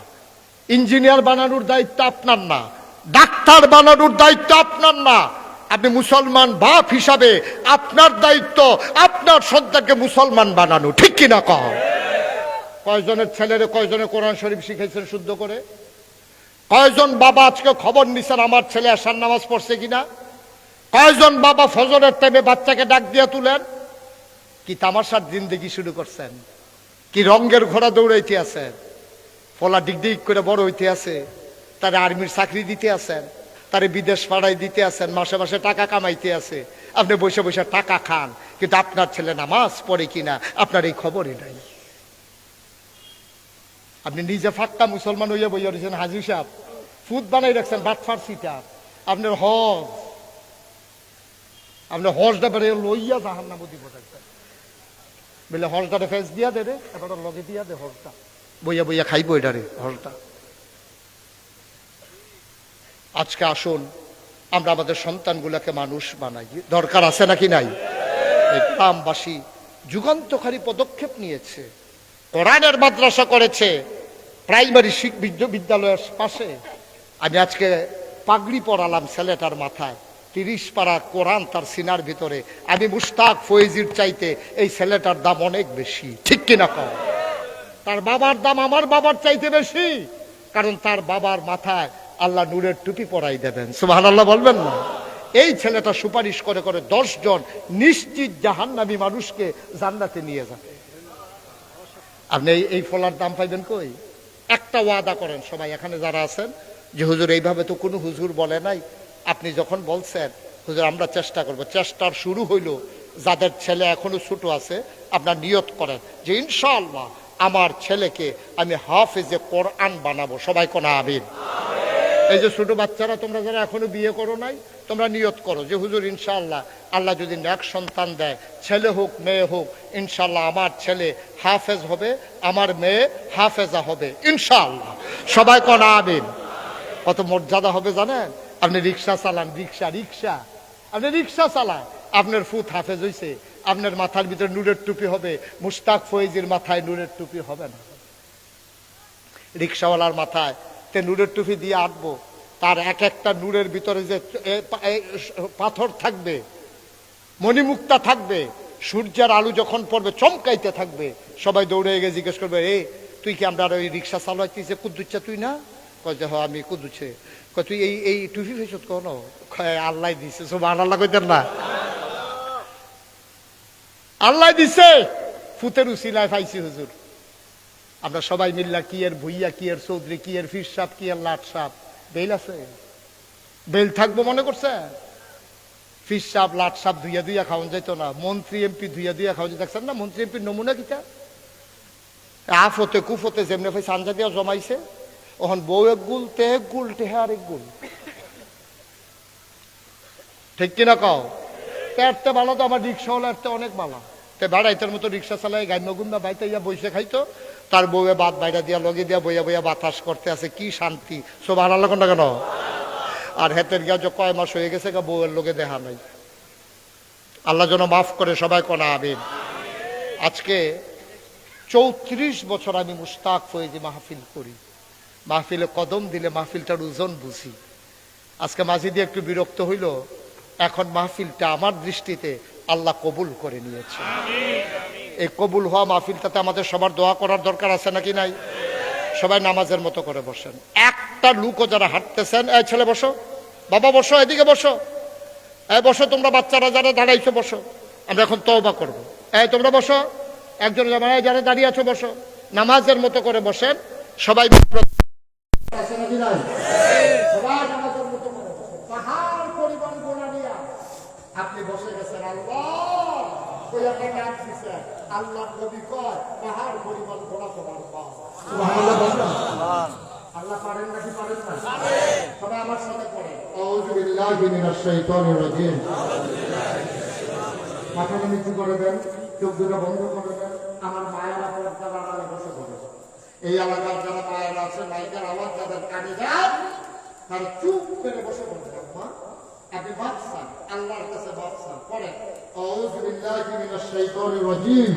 ইঞ্জিনিয়ার বানানোর দায়িত্ব আপনার না, ডাক্তার বানানোর দায়িত্ব আপনার না। আপনি মুসলমান বাপ হিসাবে আপনার দায়িত্ব আপনার সন্তানকে মুসলমান বানানো, ঠিক কিনা? কহ, কয়জনের ছেলেরে কয়জনে কোরআন শরীফ শিখাইছেন শুদ্ধ করে? কয়জন বাবা আজকে খবর নিছেন আমার ছেলে আশার নামাজ পড়ছে কিনা? কয়জন বাবা ফজরের টাইমে বাচ্চাকে ডাক দিয়ে তুলেন? কি তামাশার জিন্দেগি শুরু করছেন? কি রঙের ঘোড়া দৌড়াইতে আছেন? ফলা ডিগডিগ করে বড় হইতে আছে, তারে আর্মির চাকরি দিতে আছেন, তারে বিদেশ পাড়ায় দিতে আছেন, মাসে মাসে টাকা কামাইতে আছে। আপনি বসে বসে টাকা খান, কিন্তু আপনার ছেলে নামাজ পড়ে কিনা আপনার এই খবরই নাই। আপনি নিজে ফাক্কা মুসলমান হইয়া বইয়া রয়েছেন, হাজি সাহেব ফুট বানাই রাখছেন, বাটফার সিটা। আপনার হজটা বেড়ে লইয়া জাহান নাম দিব থাকছেন, বলে হজটারে ফেস দিয়া দে রে, এবার লগে দিয়া দে হজটা, বইয়া বইয়া খাইবো এটা রে হজটা। আজকে আসুন আমরা আমাদের সন্তানগুলোকে মানুষ বানাই, দরকার আছে নাকি নাই? এই গ্রামবাসী যুগান্তকারী পদক্ষেপ নিয়েছে, কোরআনের মাদ্রাসা করেছে প্রাইমারি বিদ্যালয়ের পাশে। আমি আজকে পাগড়ি পরালাম ছেলেটার মাথায়, 30 পারা কোরআন তার সিনার ভিতরে। আমি মুশতাক ফয়েজির চাইতে এই ছেলেটার দাম অনেক বেশি, ঠিক কিনা কম? তার বাবার দাম আমার বাবার চাইতে বেশি, কারণ তার বাবার মাথায় আল্লাহ নূরের টুপি পরাই দেবেন, সুবহানাল্লাহ বলবেন না? এই ছেলেটা সুপারিশ করে করে 10 জন নিশ্চিত জাহান্নামী মানুষকে জান্নাতে নিয়ে যাবে। আপনি এই ফলার দাম পাইবেন কই? একটা ওয়াদা করেন সবাই এখানে যারা আছেন, যে হুজুর এইভাবে তো কোনো হুজুর বলে নাই, আপনি যখন বলছেন হুজুর আমরা চেষ্টা করব, চেষ্টার শুরু হইল যাদের ছেলে এখনো ছোট আছে আপনার নিয়ত করেন যে ইনশাআল্লাহ আমার ছেলেকে আমি হাফেজে কোরআন বানাবো। সবাই কোন আমিন। এই যে ছোট বাচ্চারা তোমরা যারা এখনো বিয়ে করো নাই, তোমরা নিয়ত করো যে হুজুর ইনশাআল্লাহ আল্লাহ যদি নেক সন্তান দেয়, ছেলে হোক মেয়ে হোক, ইনশাআল্লাহ আমার ছেলে হাফেজ হবে, আমার মেয়ে হাফেজা হবে ইনশাআল্লাহ। সবাই কোন আমিন। কত মর্যাদা হবে জানেন? আপনি রিক্সা চালান, রিক্সা আপনি রিক্সা চালান, আপনার ফুত হাফেজ হইছে, আপনার মাথার ভিতরে নূরের টুপি হবে, মুশতাক ফয়েজির মাথায় নূরের টুপি হবে না। রিক্সাওয়ালার মাথায় তে নূরের টুপি দিয়ে আঁটবো, তার এক একটা নূরের ভিতরে যে পাথর থাকবে, মণিমুক্তা থাকবে, সূর্যের আলো যখন পড়বে চমকাইতে থাকবে, সবাই দৌড়ে গিয়ে জিজ্ঞেস করবে এ তুই কি আমরা ওই রিক্সা চালাইতেছে কুদ্দুচ্ছা তুই না? কয় যে আমি কুদ্দুচ্ছে। কয় তুই এই টুপি ফেসত কোন? আল্লাহ দিছে। সুবহানাল্লাহ কইতেন না? আল্লাহ দিছে, ফুতের উসিলায় পাইছি হুজুর। আমরা সবাই মিল্লা কি এর ভুইয়া, কি এর চৌধুরী, কি এর ফির সাপ, কি এর লাট সাপ, বেল আছে? বেল থাকবো মনে করছে? ফির সাপ লাট সাপ ধুইয়া ধুইয়া খাওয়ান যাইতো না? মন্ত্রী এমপি ধুইয়া ধুইয়া খাওয়া যেত। দেখছেন না মন্ত্রী এমপির নমুনা কিটা? আফতে কুফতে যেমনি ভাই সানজা দিয়া জমাইছে, ওখান বউ এক গুল, তে এক গুল, টেহা আর এক গুল। ঠিক কিনা কও? তেরতে ভালো তো আমার রিক্সাওয়ালা এরতে অনেক ভালো। তে বেড়াইতের মতো রিক্সা চালাই গাইন গুন্না বাইতে ইয়া বইসে খাইতো, তার বউয়ে বাদ বাইরা দিয়া লগে দিয়া বইয়া বইয়া বাতাস করতে আছে, কি শান্তি। সুবহানাল্লাহ কোনটা কেন? আর হেতের গিয়া যে কয় মাস হয়ে গেছে বউয়ের লোকে দেখা নাই। আল্লাহ যেন মাফ করে। সবাই কোন আমিন। আজকে 34 বছর আমি মুশতাক ফয়েজি মাহফিল করি, মাহফিলে কদম দিলে মাহফিলটার ওজন বুঝি। আজকে মাঝে দিয়ে একটু বিরক্ত হইল, এখন মাহফিলটা আমার দৃষ্টিতে আল্লাহ কবুল করে নিয়েছে। এই কবুল হওয়া মাহফিলটাতে আমাদের সবার দোয়া করার দরকার আছে নাকি নাই? সবাই নামাজের মতো করে বসেন। একটা লোকও যারা হাঁটতেছেন, এই ছেলে বসো, বাবা বসো, এদিকে বসো, এই বসো, তোমরা বাচ্চারা যারা দাঁড়াইছো বসো, আমরা এখন তওবা করবো। এই তোমরা বসো, একজন যারা দাঁড়িয়ে আছো বসো, নামাজের মতো করে বসেন। সবাই আপনি বসে গেছেন। আল্লাহ নবী কয় পাহাড় পরিমাণ ঘোড়া তোমার পাও। আল্লাহ পারেন নাকি পারেন না? সবাই আমার সাথে পড়েন, আউযু বিল্লাহি মিনাশ শাইতানির রাজিম। মাথাটা নিচু করে দেন, চোখ দুটো বন্ধ করে দেন। আমার মায়েরা যারা আড়ালে বসে পড়ে, এই এলাকার যারা মায়েরা আছে, মাইকের আওয়াজ যাদের কানে যায় তারা চুপ করে বসে পড়ে। মা আপনি বাদশাহ, আল্লাহর কাছে বাদশাহ। পড়েন আউযু বিল্লাহি মিনাশ শাইতানির রাজিম।